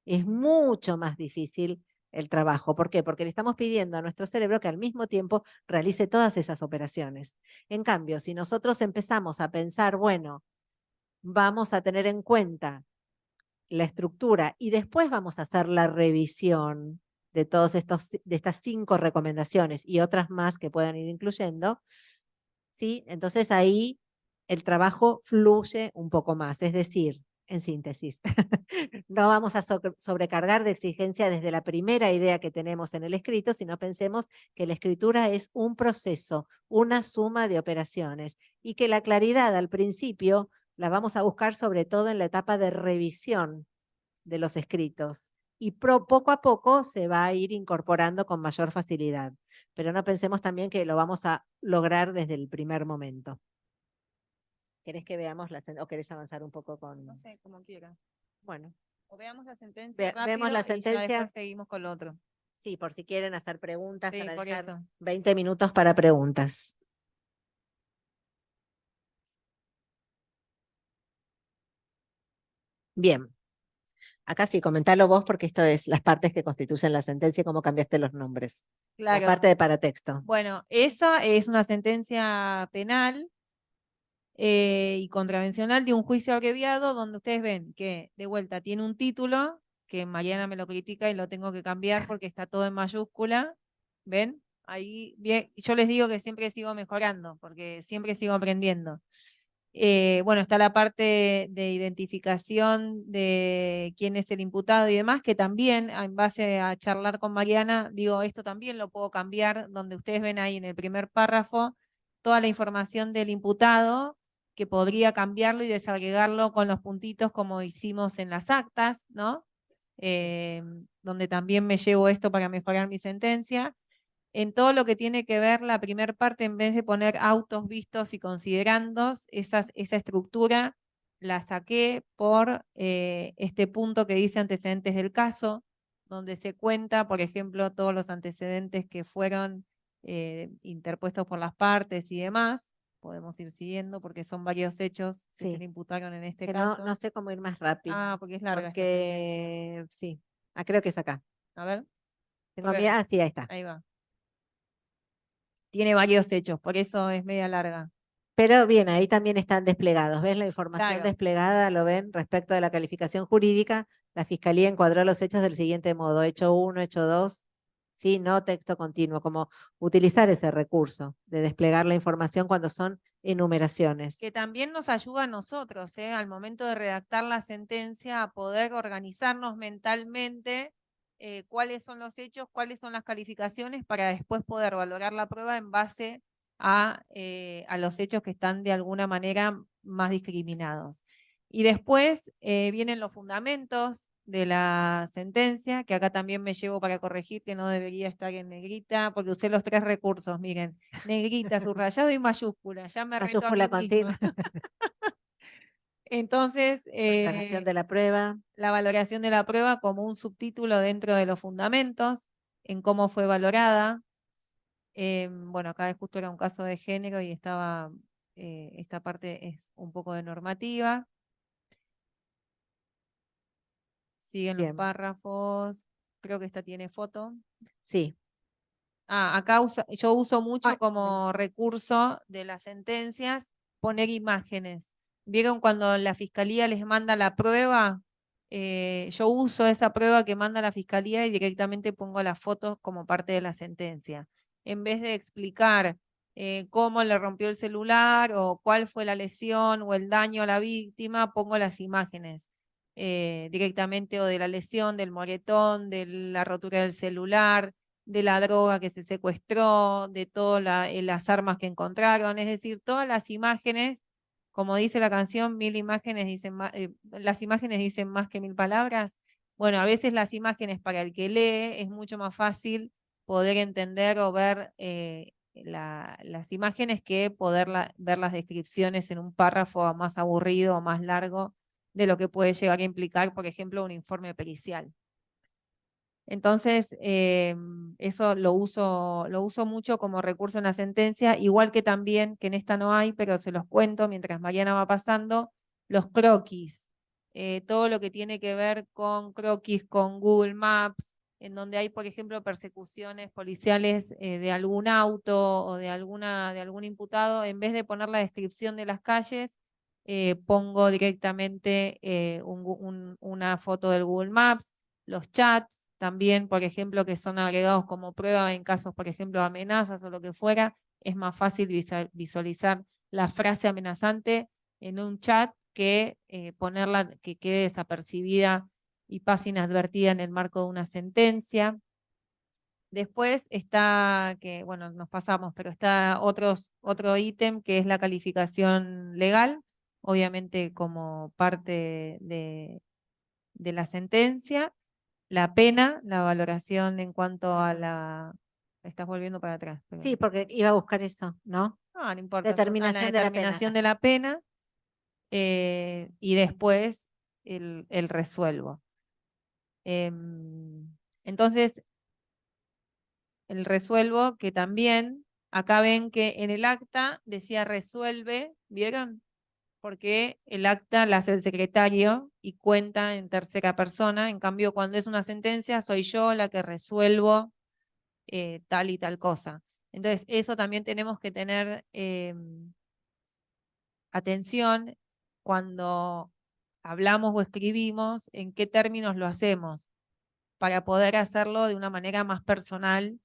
es mucho más difícil el trabajo. ¿Por qué? Porque le estamos pidiendo a nuestro cerebro que al mismo tiempo realice todas esas operaciones. En cambio, si nosotros empezamos a pensar, bueno, vamos a tener en cuenta la estructura y después vamos a hacer la revisión de de estas 5 recomendaciones y otras más que puedan ir incluyendo, ¿sí? Entonces ahí el trabajo fluye un poco más, es decir, en síntesis, no vamos a sobrecargar de exigencia desde la primera idea que tenemos en el escrito, sino pensemos que la escritura es un proceso, una suma de operaciones y que la claridad al principio la vamos a buscar sobre todo en la etapa de revisión de los escritos y poco a poco se va a ir incorporando con mayor facilidad. Pero no pensemos también que lo vamos a lograr desde el primer momento. ¿Querés que veamos o querés avanzar un poco con...? No sé, como quiera. Bueno, O veamos la sentencia vemos la rápido y ya sentencia. después seguimos con lo otro. Sí, por si quieren hacer preguntas, Sí, para por dejar eso. 20 minutos para preguntas. Bien. Acá sí, comentalo vos porque esto es las partes que constituyen la sentencia y cómo cambiaste los nombres. La Claro. parte de paratexto. Bueno, esa es una sentencia penal y contravencional de un juicio abreviado donde ustedes ven que, de vuelta, tiene un título, que Mariana me lo critica y lo tengo que cambiar porque está todo en mayúscula. ¿Ven? Ahí, bien, yo les digo que siempre sigo mejorando porque siempre sigo aprendiendo. Bueno, está la parte de identificación de quién es el imputado y demás, que también, en base a charlar con Mariana, digo, esto también lo puedo cambiar, donde ustedes ven ahí en el primer párrafo toda la información del imputado, que podría cambiarlo y desagregarlo con los puntitos como hicimos en las actas, ¿no? Donde también me llevo esto para mejorar mi sentencia. En todo lo que tiene que ver la primera parte, en vez de poner autos, vistos y considerandos, esa estructura la saqué por este punto que dice antecedentes del caso, donde se cuenta, por ejemplo, todos los antecedentes que fueron interpuestos por las partes y demás. Podemos ir siguiendo porque son varios hechos que Sí. se le imputaron en este Que caso. no sé cómo ir más rápido. Ah, porque es larga esta sentencia. Porque sí. Creo que es acá. A ver. Tengo Porque- miedo. Sí, ahí está. Ahí va. Tiene varios hechos, por eso es media larga. Pero bien, ahí también están desplegados. ¿Ves la información Claro. desplegada? ¿Lo ven? Respecto de la calificación jurídica, la Fiscalía encuadró los hechos del siguiente modo. Hecho 1, hecho 2, sí, no texto continuo, como utilizar ese recurso de desplegar la información cuando son enumeraciones. Que también nos ayuda a nosotros, al momento de redactar la sentencia, a poder organizarnos mentalmente cuáles son los hechos, cuáles son las calificaciones, para después poder valorar la prueba en base a los hechos que están de alguna manera más discriminados. Y después vienen los fundamentos de la sentencia, que acá también me llevo para corregir que no debería estar en negrita, porque usé los 3 recursos, miren, negrita, subrayado y mayúscula, ya me reto a mí Mayúscula misma. continua, Entonces, valoración de la prueba. la valoración de la prueba como un subtítulo dentro de los fundamentos, en cómo fue valorada. Bueno, acá justo era un caso de género y estaba, esta parte es un poco de normativa. Siguen los Bien, párrafos, creo que esta tiene foto. sí. Acá yo uso mucho Ay, como recurso de las sentencias poner imágenes. ¿Vieron cuando la fiscalía les manda la prueba? Yo uso esa prueba que manda la fiscalía y directamente pongo las fotos como parte de la sentencia. En vez de explicar cómo le rompió el celular o cuál fue la lesión o el daño a la víctima, pongo las imágenes directamente, o de la lesión, del moretón, de la rotura del celular, de la droga que se secuestró, de todas las armas que encontraron, es decir, todas las imágenes, como dice la canción, 1000 imágenes dicen las imágenes dicen más que 1000 palabras. Bueno, a veces las imágenes para el que lee es mucho más fácil poder entender o ver las imágenes que poder ver las descripciones en un párrafo más aburrido o más largo de lo que puede llegar a implicar, por ejemplo, un informe pericial. Entonces, eso lo uso mucho como recurso en la sentencia, igual que también, que en esta no hay, pero se los cuento mientras Mariana va pasando, los croquis. Todo lo que tiene que ver con croquis, con Google Maps, en donde hay, por ejemplo, persecuciones policiales de algún auto o de algún imputado, en vez de poner la descripción de las calles, pongo directamente una foto del Google Maps, los chats también, por ejemplo, que son agregados como prueba en casos, por ejemplo, de amenazas o lo que fuera. Es más fácil visualizar la frase amenazante en un chat que ponerla que quede desapercibida y pase inadvertida en el marco de una sentencia. Después está, que bueno, nos pasamos, pero está otro ítem que es la calificación legal, obviamente como parte de la sentencia, la pena, la valoración en cuanto a la... Estás volviendo para atrás. Sí, porque iba a buscar eso, ¿no? No importa. Determinación de la pena. Determinación de la pena y después el resuelvo. Entonces, el resuelvo que también, acá ven que en el acta decía resuelve, ¿vieron? Porque el acta la hace el secretario y cuenta en tercera persona. En cambio, cuando es una sentencia, soy yo la que resuelvo tal y tal cosa. Entonces, eso también tenemos que tener atención cuando hablamos o escribimos, en qué términos lo hacemos, para poder hacerlo de una manera más personal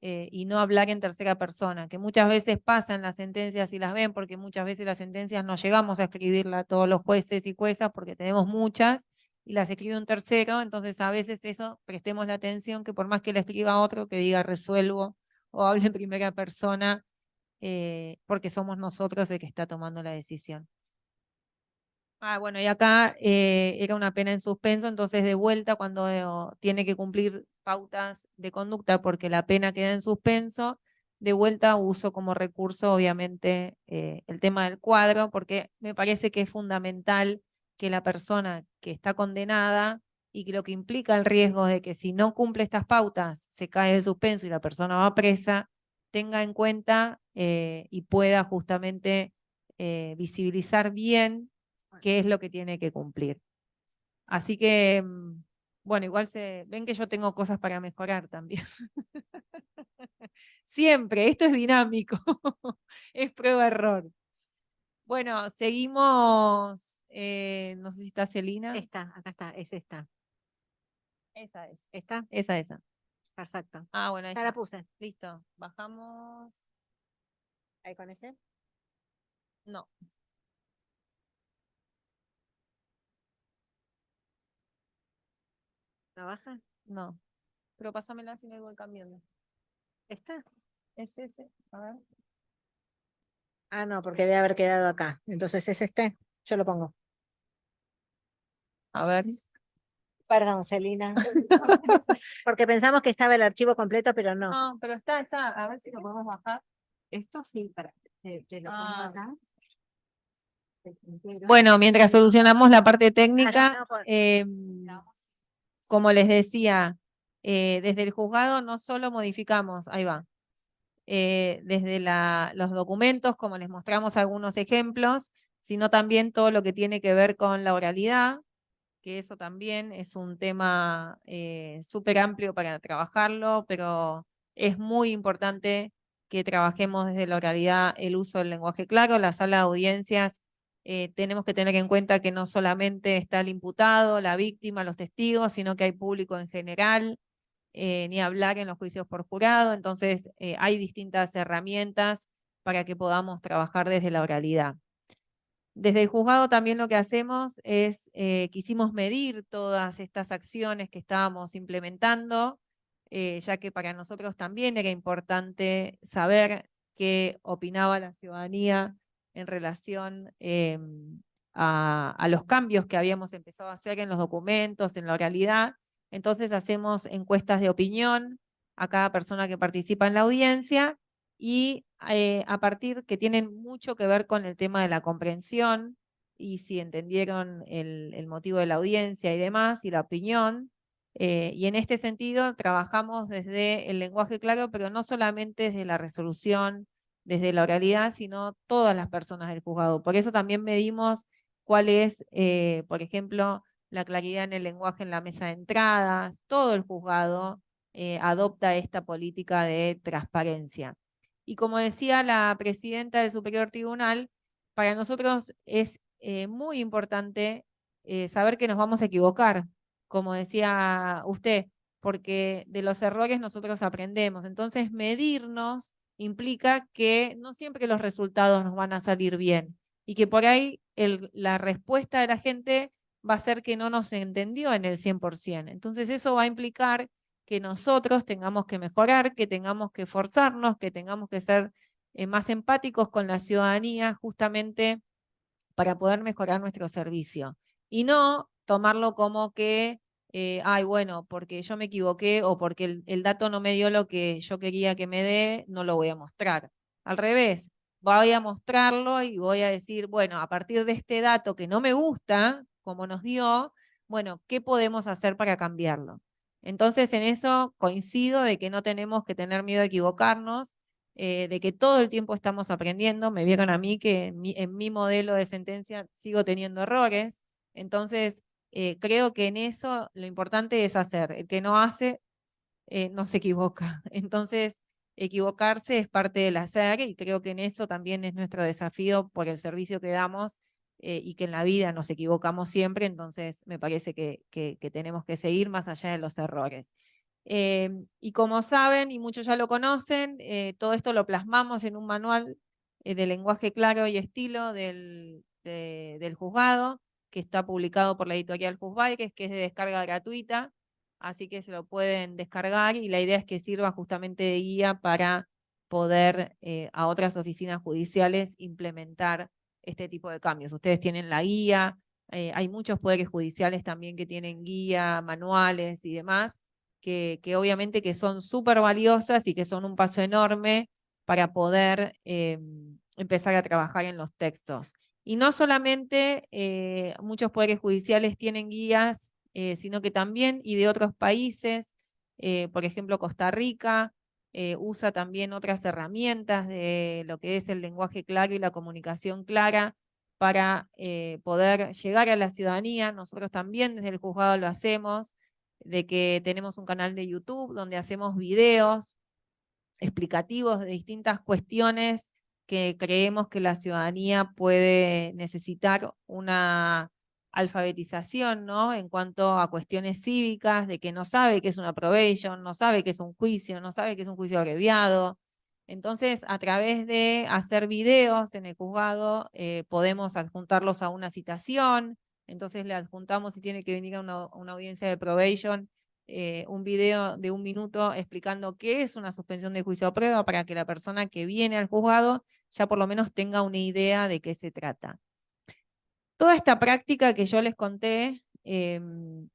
y no hablar en tercera persona, que muchas veces pasan las sentencias y las ven, porque muchas veces las sentencias no llegamos a escribirlas todos los jueces y juezas, porque tenemos muchas, y las escribe un tercero, entonces a veces eso, prestemos la atención, que por más que la escriba otro, que diga resuelvo, o hable en primera persona, porque somos nosotros el que está tomando la decisión. Bueno, y acá era una pena en suspenso, entonces de vuelta cuando tiene que cumplir pautas de conducta porque la pena queda en suspenso, de vuelta uso como recurso obviamente el tema del cuadro, porque me parece que es fundamental que la persona que está condenada y que lo que implica el riesgo de que si no cumple estas pautas se cae el suspenso y la persona va presa, tenga en cuenta y pueda justamente visibilizar bien qué es lo que tiene que cumplir. Así que, bueno, igual ven que yo tengo cosas para mejorar también. Siempre, esto es dinámico, es prueba-error. Bueno, seguimos, no sé si está Celina. Esta, acá está, es esta. Esa es. ¿Esta? Esa. Perfecto. Bueno, Ya la puse. Listo, bajamos. ¿Ahí con ese? No. ¿La baja? No. Pero pásamela si no voy cambiando. ¿Esta? Es ese. A ver. Ah, no, porque debe haber quedado acá. Entonces es este. Yo lo pongo. A ver. Perdón, Celina. Porque pensamos que estaba el archivo completo, pero no. No, pero está. A ver si lo podemos bajar. Esto sí, te lo pongo acá. Bueno, mientras solucionamos la parte técnica, no, pues. como les decía, desde el juzgado no solo modificamos, ahí va, desde los documentos, como les mostramos algunos ejemplos, sino también todo lo que tiene que ver con la oralidad, que eso también es un tema súper amplio para trabajarlo, pero es muy importante que trabajemos desde la oralidad el uso del lenguaje claro. La sala de audiencias tenemos que tener en cuenta que no solamente está el imputado, la víctima, los testigos, sino que hay público en general, ni hablar en los juicios por jurado. Entonces hay distintas herramientas para que podamos trabajar desde la oralidad. Desde el juzgado también lo que hacemos es, quisimos medir todas estas acciones que estábamos implementando, ya que para nosotros también era importante saber qué opinaba la ciudadanía en relación a los cambios que habíamos empezado a hacer en los documentos, en la oralidad. Entonces hacemos encuestas de opinión a cada persona que participa en la audiencia y a partir que tienen mucho que ver con el tema de la comprensión y si entendieron el motivo de la audiencia y demás, y la opinión. Y en este sentido trabajamos desde el lenguaje claro, pero no solamente desde la resolución, desde la oralidad, sino todas las personas del juzgado. Por eso también medimos cuál es, por ejemplo, la claridad en el lenguaje en la mesa de entradas, todo el juzgado adopta esta política de transparencia. Y como decía la presidenta del Superior Tribunal, para nosotros es muy importante saber que nos vamos a equivocar, como decía usted, porque de los errores nosotros aprendemos. Entonces, medirnos implica que no siempre los resultados nos van a salir bien y que por ahí la respuesta de la gente va a ser que no nos entendió en el 100%. Entonces, eso va a implicar que nosotros tengamos que mejorar, que tengamos que esforzarnos, que tengamos que ser más empáticos con la ciudadanía justamente para poder mejorar nuestro servicio. Y no tomarlo como que, ay, bueno, porque yo me equivoqué o porque el dato no me dio lo que yo quería que me dé, no lo voy a mostrar. Al revés, voy a mostrarlo y voy a decir, bueno, a partir de este dato que no me gusta, como nos dio, bueno, ¿qué podemos hacer para cambiarlo? Entonces, en eso coincido de que no tenemos que tener miedo a equivocarnos, de que todo el tiempo estamos aprendiendo. Me vieron a mí que en mi modelo de sentencia sigo teniendo errores. Entonces, creo que en eso lo importante es hacer. El que no hace, no se equivoca. Entonces, equivocarse es parte del hacer y creo que en eso también es nuestro desafío por el servicio que damos y que en la vida nos equivocamos siempre. Entonces, me parece que tenemos que seguir más allá de los errores. Y como saben, y muchos ya lo conocen, todo esto lo plasmamos en un manual de lenguaje claro y estilo del juzgado, que está publicado por la editorial Juzbaires, que es de descarga gratuita, así que se lo pueden descargar y la idea es que sirva justamente de guía para poder a otras oficinas judiciales implementar este tipo de cambios. Ustedes tienen la guía, hay muchos poderes judiciales también que tienen guía, manuales y demás, que obviamente que son súper valiosas y que son un paso enorme para poder empezar a trabajar en los textos. Y no solamente muchos poderes judiciales tienen guías, sino que también, y de otros países, por ejemplo Costa Rica, usa también otras herramientas de lo que es el lenguaje claro y la comunicación clara para poder llegar a la ciudadanía. Nosotros también desde el juzgado lo hacemos, de que tenemos un canal de YouTube donde hacemos videos explicativos de distintas cuestiones que creemos que la ciudadanía puede necesitar una alfabetización, ¿no? En cuanto a cuestiones cívicas, de que no sabe qué es una probation, no sabe qué es un juicio, no sabe qué es un juicio abreviado. Entonces, a través de hacer videos en el juzgado, podemos adjuntarlos a una citación. Entonces le adjuntamos, si tiene que venir a una audiencia de probation, un video de 1 minuto explicando qué es una suspensión de juicio a prueba para que la persona que viene al juzgado ya por lo menos tenga una idea de qué se trata. Toda esta práctica que yo les conté en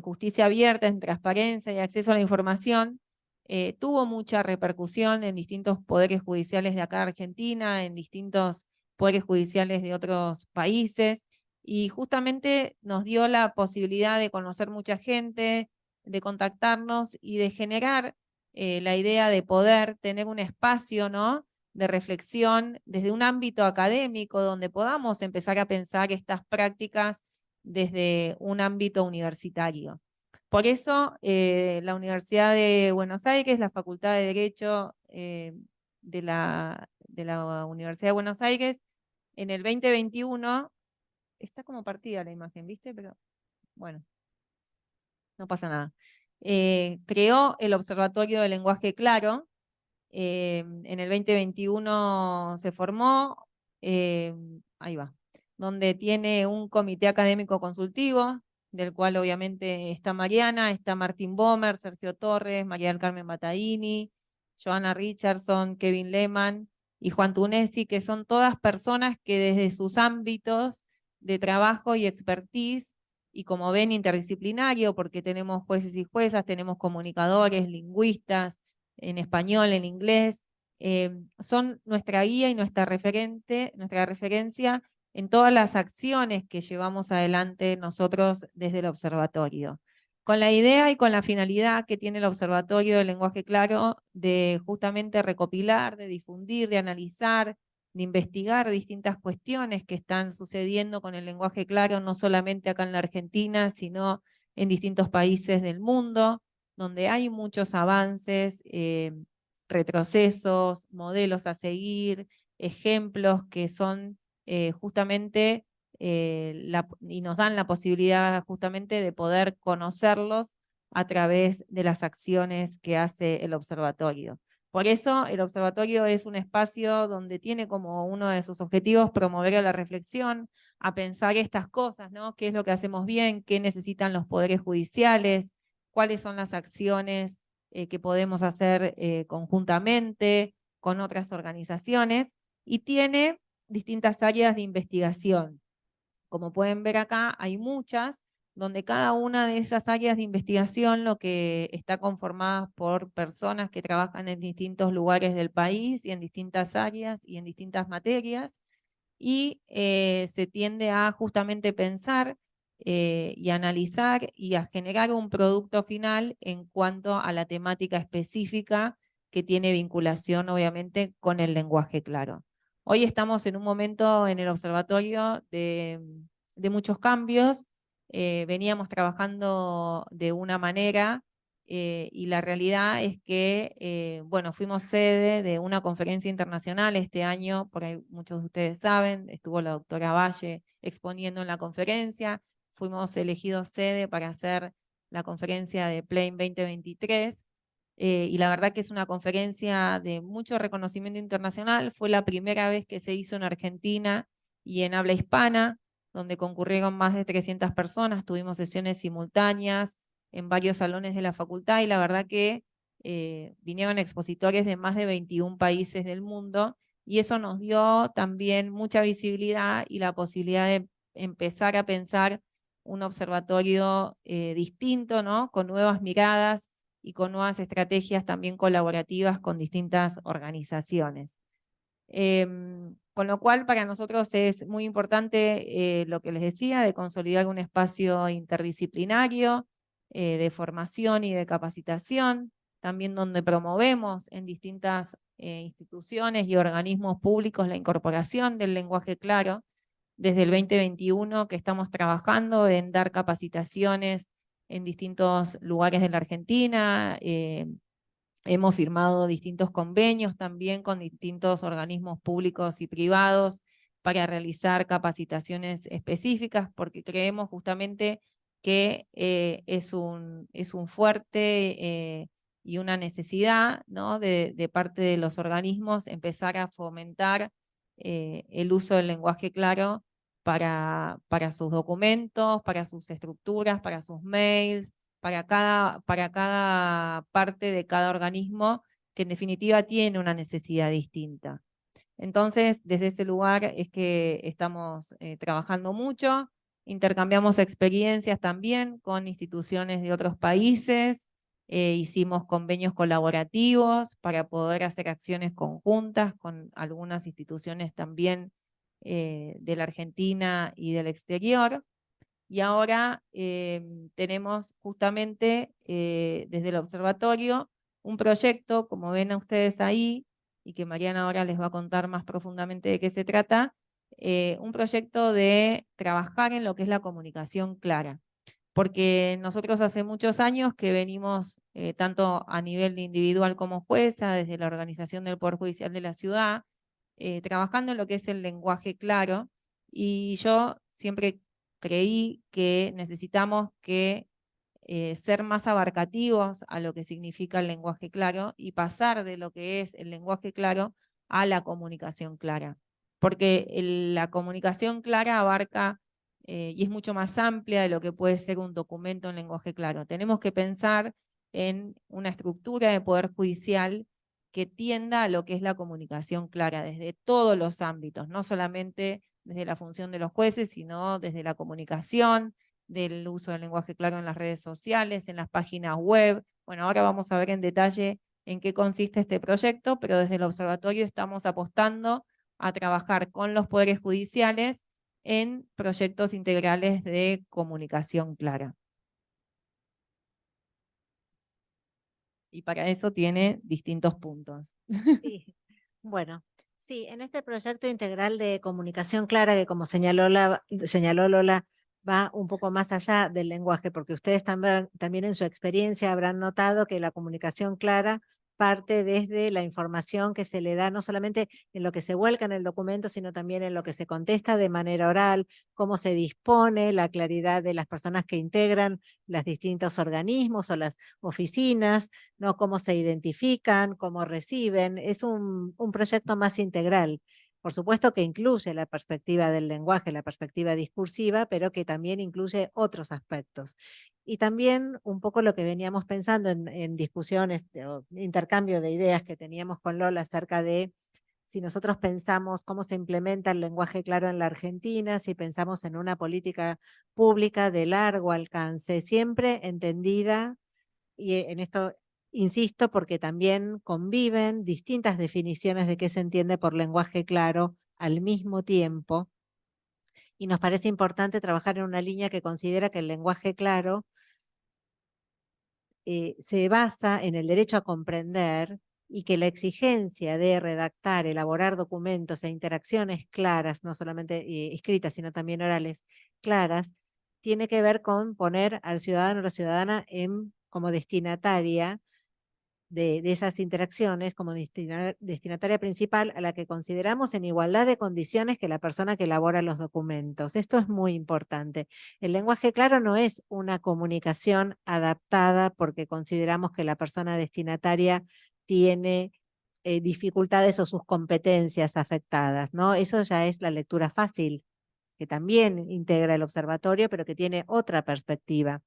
justicia abierta, en transparencia y acceso a la información, tuvo mucha repercusión en distintos poderes judiciales de acá de Argentina, en distintos poderes judiciales de otros países, y justamente nos dio la posibilidad de conocer mucha gente, de contactarnos y de generar la idea de poder tener un espacio, ¿no?, de reflexión desde un ámbito académico donde podamos empezar a pensar estas prácticas desde un ámbito universitario. Por eso la Universidad de Buenos Aires, la Facultad de Derecho de la Universidad de Buenos Aires, en el 2021, está como partida la imagen, ¿viste? Pero bueno, no pasa nada. Creó el Observatorio del Lenguaje Claro. En el 2021 se formó, ahí va, donde tiene un comité académico consultivo, del cual obviamente está Mariana, está Martín Bomer, Sergio Torres, María del Carmen Battaini, Joana Richardson, Kevin Lehmann y Juan Tunesi, que son todas personas que desde sus ámbitos de trabajo y expertise, y como ven, interdisciplinario, porque tenemos jueces y juezas, tenemos comunicadores, lingüistas, en español, en inglés, son nuestra guía y nuestra referencia en todas las acciones que llevamos adelante nosotros desde el observatorio. Con la idea y con la finalidad que tiene el Observatorio del Lenguaje Claro de justamente recopilar, de difundir, de analizar, investigar distintas cuestiones que están sucediendo con el lenguaje claro, no solamente acá en la Argentina, sino en distintos países del mundo, donde hay muchos avances, retrocesos, modelos a seguir, ejemplos que son justamente y nos dan la posibilidad justamente de poder conocerlos a través de las acciones que hace el observatorio. Por eso el observatorio es un espacio donde tiene como uno de sus objetivos promover a la reflexión, a pensar estas cosas, ¿no? ¿Qué es lo que hacemos bien? ¿Qué necesitan los poderes judiciales? ¿Cuáles son las acciones que podemos hacer conjuntamente con otras organizaciones? Y tiene distintas áreas de investigación. Como pueden ver acá, hay muchas, donde cada una de esas áreas de investigación lo que está conformada por personas que trabajan en distintos lugares del país y en distintas áreas y en distintas materias, y se tiende a justamente pensar y analizar y a generar un producto final en cuanto a la temática específica que tiene vinculación obviamente con el lenguaje claro. Hoy estamos en un momento en el observatorio de muchos cambios. Veníamos trabajando de una manera y la realidad es que, bueno, fuimos sede de una conferencia internacional este año, por ahí muchos de ustedes saben, estuvo la doctora Valle exponiendo en la conferencia, fuimos elegidos sede para hacer la conferencia de Plain 2023. Y la verdad que es una conferencia de mucho reconocimiento internacional. Fue la primera vez que se hizo en Argentina y en habla hispana, donde concurrieron más de 300 personas, tuvimos sesiones simultáneas en varios salones de la facultad y la verdad que vinieron expositores de más de 21 países del mundo y eso nos dio también mucha visibilidad y la posibilidad de empezar a pensar un observatorio distinto, ¿no? Con nuevas miradas y con nuevas estrategias también colaborativas con distintas organizaciones. Con lo cual para nosotros es muy importante lo que les decía, de consolidar un espacio interdisciplinario de formación y de capacitación, también donde promovemos en distintas instituciones y organismos públicos la incorporación del lenguaje claro. Desde el 2021 que estamos trabajando en dar capacitaciones en distintos lugares de la Argentina. Hemos firmado distintos convenios también con distintos organismos públicos y privados para realizar capacitaciones específicas, porque creemos justamente que es un fuerte y una necesidad, ¿no? de parte de los organismos empezar a fomentar el uso del lenguaje claro para sus documentos, para sus estructuras, para sus mails, para cada parte de cada organismo, que en definitiva tiene una necesidad distinta. Entonces, desde ese lugar es que estamos trabajando mucho, intercambiamos experiencias también con instituciones de otros países, hicimos convenios colaborativos para poder hacer acciones conjuntas con algunas instituciones también de la Argentina y del exterior. Y ahora tenemos justamente desde el observatorio un proyecto, como ven a ustedes ahí, y que Mariana ahora les va a contar más profundamente de qué se trata, un proyecto de trabajar en lo que es la comunicación clara. Porque nosotros hace muchos años que venimos, tanto a nivel de individual como jueza, desde la organización del Poder Judicial de la ciudad, trabajando en lo que es el lenguaje claro, y yo siempre creí que necesitamos ser más abarcativos a lo que significa el lenguaje claro y pasar de lo que es el lenguaje claro a la comunicación clara. Porque la comunicación clara abarca y es mucho más amplia de lo que puede ser un documento en lenguaje claro. Tenemos que pensar en una estructura de poder judicial que tienda a lo que es la comunicación clara desde todos los ámbitos, no solamente desde la función de los jueces, sino desde la comunicación, del uso del lenguaje claro en las redes sociales, en las páginas web. Bueno, ahora vamos a ver en detalle en qué consiste este proyecto, pero desde el observatorio estamos apostando a trabajar con los poderes judiciales en proyectos integrales de comunicación clara. Y para eso tiene distintos puntos. Sí. Bueno, Sí, en este proyecto integral de comunicación clara, que como señaló Lola, va un poco más allá del lenguaje, porque ustedes también en su experiencia habrán notado que la comunicación clara parte desde la información que se le da, no solamente en lo que se vuelca en el documento, sino también en lo que se contesta de manera oral, cómo se dispone, la claridad de las personas que integran los distintos organismos o las oficinas, ¿no? Cómo se identifican, cómo reciben. Es un proyecto más integral. Por supuesto que incluye la perspectiva del lenguaje, la perspectiva discursiva, pero que también incluye otros aspectos. Y también un poco lo que veníamos pensando en discusiones o intercambio de ideas que teníamos con Lola acerca de si nosotros pensamos cómo se implementa el lenguaje claro en la Argentina, si pensamos en una política pública de largo alcance, siempre entendida, y en esto insisto porque también conviven distintas definiciones de qué se entiende por lenguaje claro al mismo tiempo, y nos parece importante trabajar en una línea que considera que el lenguaje claro se basa en el derecho a comprender y que la exigencia de redactar, elaborar documentos e interacciones claras, no solamente escritas, sino también orales, claras, tiene que ver con poner al ciudadano o la ciudadana como destinataria de esas interacciones, como destinataria principal a la que consideramos en igualdad de condiciones que la persona que elabora los documentos. Esto es muy importante. El lenguaje claro no es una comunicación adaptada porque consideramos que la persona destinataria tiene dificultades o sus competencias afectadas, ¿no? Eso ya es la lectura fácil, que también integra el observatorio, pero que tiene otra perspectiva.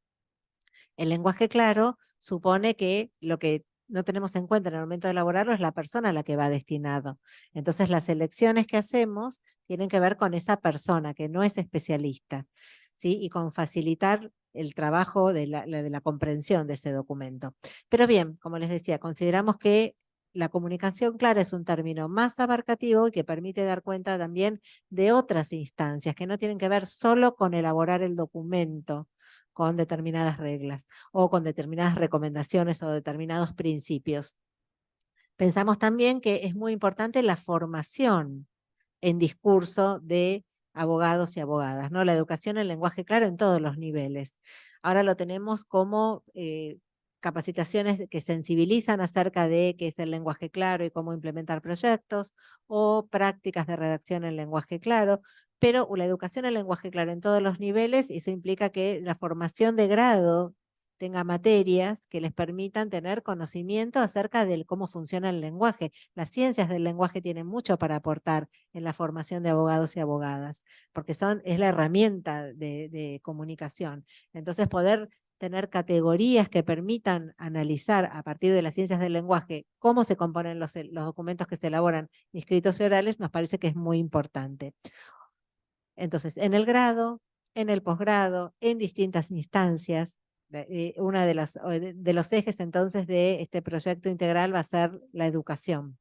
El lenguaje claro supone que lo que no tenemos en cuenta en el momento de elaborarlo es la persona a la que va destinado. Entonces las elecciones que hacemos tienen que ver con esa persona que no es especialista, ¿sí? Y con facilitar el trabajo de la comprensión de ese documento. Pero bien, como les decía, consideramos que la comunicación clara es un término más abarcativo y que permite dar cuenta también de otras instancias que no tienen que ver solo con elaborar el documento con determinadas reglas o con determinadas recomendaciones o determinados principios. Pensamos también que es muy importante la formación en discurso de abogados y abogadas, ¿no? La educación en lenguaje claro en todos los niveles. Ahora lo tenemos como capacitaciones que sensibilizan acerca de qué es el lenguaje claro y cómo implementar proyectos, o prácticas de redacción en lenguaje claro, pero la educación en lenguaje claro en todos los niveles, eso implica que la formación de grado tenga materias que les permitan tener conocimiento acerca de cómo funciona el lenguaje. Las ciencias del lenguaje tienen mucho para aportar en la formación de abogados y abogadas, porque es la herramienta de comunicación. Entonces, poder tener categorías que permitan analizar a partir de las ciencias del lenguaje cómo se componen los documentos que se elaboran, escritos y orales, nos parece que es muy importante. Entonces, en el grado, en el posgrado, en distintas instancias, uno de los ejes entonces de este proyecto integral va a ser la educación,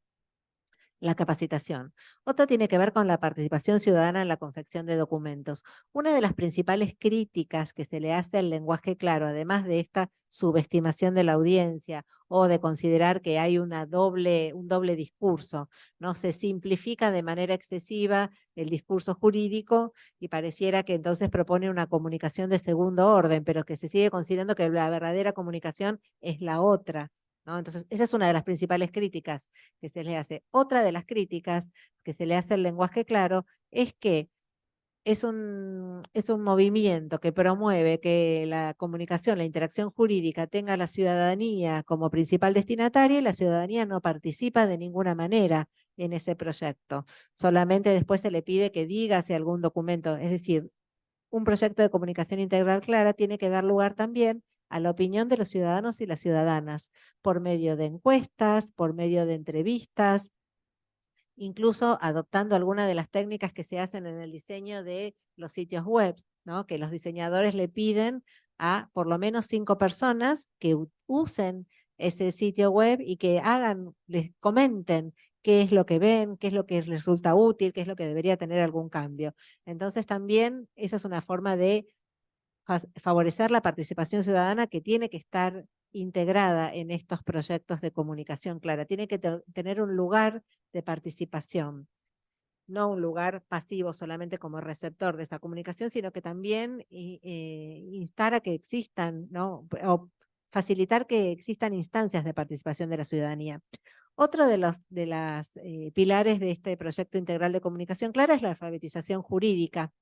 la capacitación. Otro tiene que ver con la participación ciudadana en la confección de documentos. Una de las principales críticas que se le hace al lenguaje claro, además de esta subestimación de la audiencia o de considerar que hay un doble discurso, no se simplifica de manera excesiva el discurso jurídico y pareciera que entonces propone una comunicación de segundo orden, pero que se sigue considerando que la verdadera comunicación es la otra, ¿no? Entonces, esa es una de las principales críticas que se le hace. Otra de las críticas que se le hace al lenguaje claro es que es un movimiento que promueve que la comunicación, la interacción jurídica tenga a la ciudadanía como principal destinataria, y la ciudadanía no participa de ninguna manera en ese proyecto. Solamente después se le pide que diga si algún documento, es decir, un proyecto de comunicación integral clara tiene que dar lugar también a la opinión de los ciudadanos y las ciudadanas, por medio de encuestas, por medio de entrevistas, incluso adoptando algunas de las técnicas que se hacen en el diseño de los sitios web, ¿no? Que los diseñadores le piden a por lo menos 5 personas que usen ese sitio web y que les comenten qué es lo que ven, qué es lo que les resulta útil, qué es lo que debería tener algún cambio. Entonces también esa es una forma de favorecer la participación ciudadana que tiene que estar integrada en estos proyectos de comunicación clara. Tiene que tener un lugar de participación, no un lugar pasivo solamente como receptor de esa comunicación, sino que también instar a que existan, ¿no? O facilitar que existan instancias de participación de la ciudadanía. Otro de los pilares de este proyecto integral de comunicación clara es la alfabetización jurídica.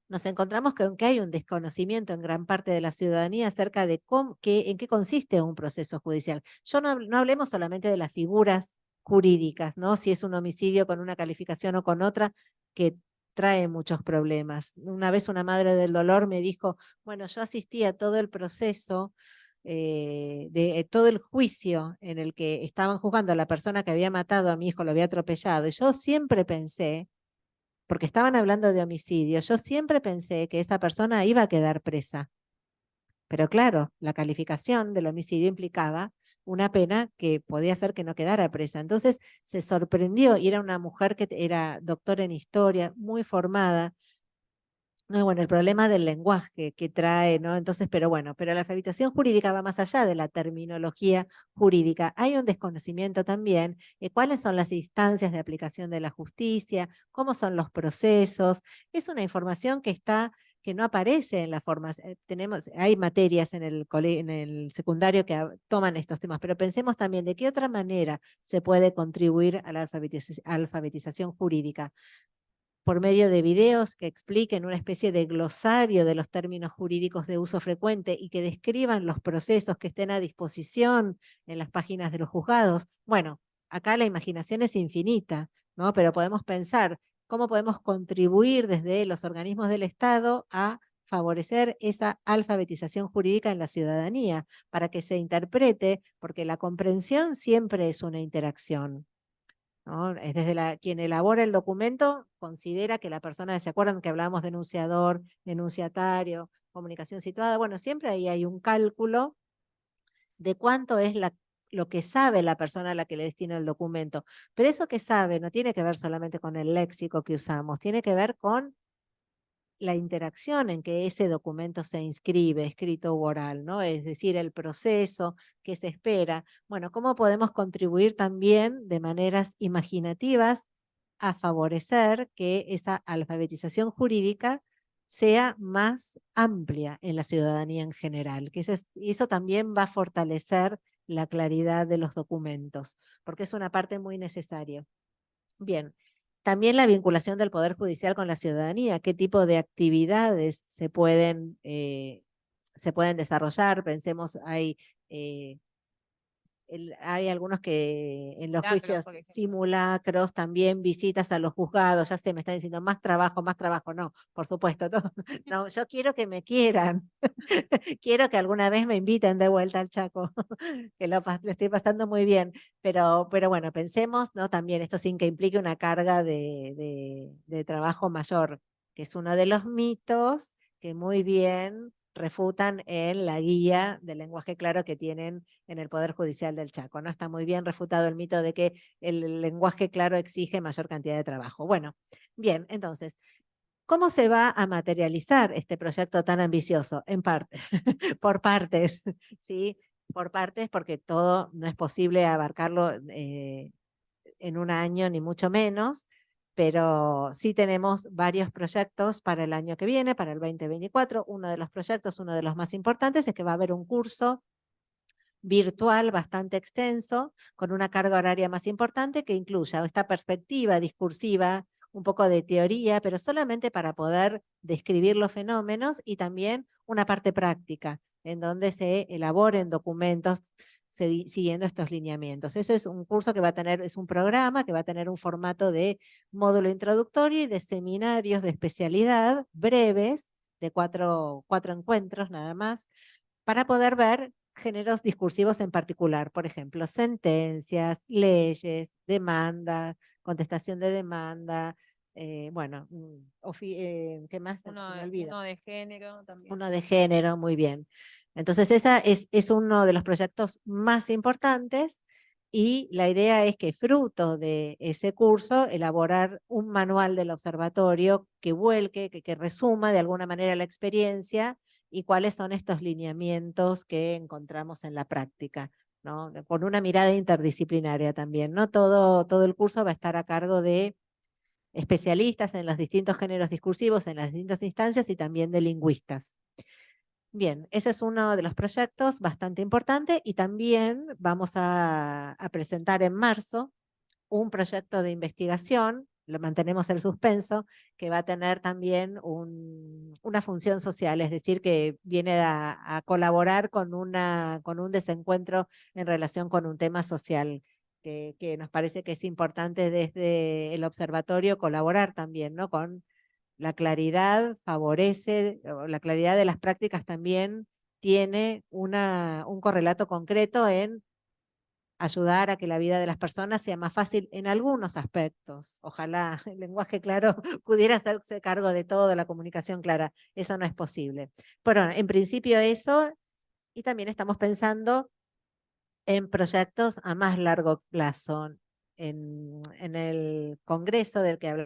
Nos encontramos que aunque hay un desconocimiento en gran parte de la ciudadanía acerca de en qué consiste un proceso judicial. No hablemos solamente de las figuras jurídicas, ¿no? Si es un homicidio con una calificación o con otra, que trae muchos problemas. Una vez una madre del dolor me dijo, bueno, yo asistí a todo el proceso, de todo el juicio en el que estaban juzgando a la persona que había matado a mi hijo, lo había atropellado, y yo siempre pensé, porque estaban hablando de homicidio, yo siempre pensé que esa persona iba a quedar presa. Pero claro, la calificación del homicidio implicaba una pena que podía ser que no quedara presa. Entonces se sorprendió, y era una mujer que era doctora en historia, muy formada. No, bueno, el problema del lenguaje que trae, ¿no? Entonces, pero bueno, pero la alfabetización jurídica va más allá de la terminología jurídica. Hay un desconocimiento también de cuáles son las instancias de aplicación de la justicia, cómo son los procesos. Es una información que no aparece en la formación. Hay materias en en el secundario que toman estos temas, pero pensemos también de qué otra manera se puede contribuir a la alfabetización jurídica, por medio de videos que expliquen una especie de glosario de los términos jurídicos de uso frecuente y que describan los procesos que estén a disposición en las páginas de los juzgados. Bueno, acá la imaginación es infinita, ¿no? Pero podemos pensar cómo podemos contribuir desde los organismos del Estado a favorecer esa alfabetización jurídica en la ciudadanía, para que se interprete, porque la comprensión siempre es una interacción, ¿no? Es desde quien elabora el documento considera que la persona, ¿se acuerdan que hablábamos de enunciador, enunciatario, comunicación situada? Bueno, siempre ahí hay un cálculo de cuánto es lo que sabe la persona a la que le destina el documento. Pero eso que sabe no tiene que ver solamente con el léxico que usamos, tiene que ver con la interacción en que ese documento se inscribe, escrito u oral, ¿no? Es decir, el proceso que se espera. Bueno, ¿cómo podemos contribuir también de maneras imaginativas a favorecer que esa alfabetización jurídica sea más amplia en la ciudadanía en general? Que eso también va a fortalecer la claridad de los documentos, porque es una parte muy necesaria. Bien, también la vinculación del Poder Judicial con la ciudadanía, qué tipo de actividades se pueden desarrollar. Pensemos, hay algunos que en los Simulacros, juicios, por ejemplo. simulacros, también visitas a los juzgados, ya se me están diciendo más trabajo, no, por supuesto, no, yo quiero que me quieran, quiero que alguna vez me inviten de vuelta al Chaco, que lo estoy pasando muy bien, pero bueno, pensemos, ¿no? También esto sin que implique una carga de trabajo mayor, que es uno de los mitos que muy bien refutan en la guía del lenguaje claro que tienen en el Poder Judicial del Chaco, ¿no? Está muy bien refutado el mito de que el lenguaje claro exige mayor cantidad de trabajo. Bueno, bien, entonces, ¿cómo se va a materializar este proyecto tan ambicioso? En parte, por partes, ¿sí? Por partes, porque todo no es posible abarcarlo en un año, ni mucho menos, pero sí tenemos varios proyectos para el año que viene, para el 2024. Uno de los proyectos, uno de los más importantes, es que va a haber un curso virtual bastante extenso, con una carga horaria más importante, que incluya esta perspectiva discursiva, un poco de teoría, pero solamente para poder describir los fenómenos, y también una parte práctica, en donde se elaboren documentos siguiendo estos lineamientos. Ese es un curso que va a tener, es un programa que va a tener un formato de módulo introductorio y de seminarios de especialidad breves, de cuatro encuentros nada más, para poder ver géneros discursivos en particular, por ejemplo, sentencias, leyes, demanda, contestación de demanda, bueno, ¿qué más? Se me olvida. Uno de género también. Uno de género, muy bien. Entonces, esa es uno de los proyectos más importantes, Y la idea es que fruto de ese curso, elaborar un manual del observatorio que vuelque, que resuma de alguna manera la experiencia y cuáles son estos lineamientos que encontramos en la práctica, ¿no? Con una mirada interdisciplinaria también, ¿no? Todo el curso va a estar a cargo de especialistas en los distintos géneros discursivos, en las distintas instancias y también de lingüistas. Bien, ese es uno de los proyectos bastante importante y también vamos a presentar en marzo un proyecto de investigación, lo mantenemos el suspenso, que va a tener también una función social, es decir, que viene a colaborar con un desencuentro en relación con un tema social, que nos parece que es importante desde el observatorio colaborar también, ¿no? Con la claridad favorece, o la claridad de las prácticas también tiene un correlato concreto en ayudar a que la vida de las personas sea más fácil en algunos aspectos. Ojalá el lenguaje claro pudiera hacerse cargo de todo, la comunicación clara. Eso no es posible. Pero en principio eso, y también estamos pensando en proyectos a más largo plazo. En el congreso del que hablamos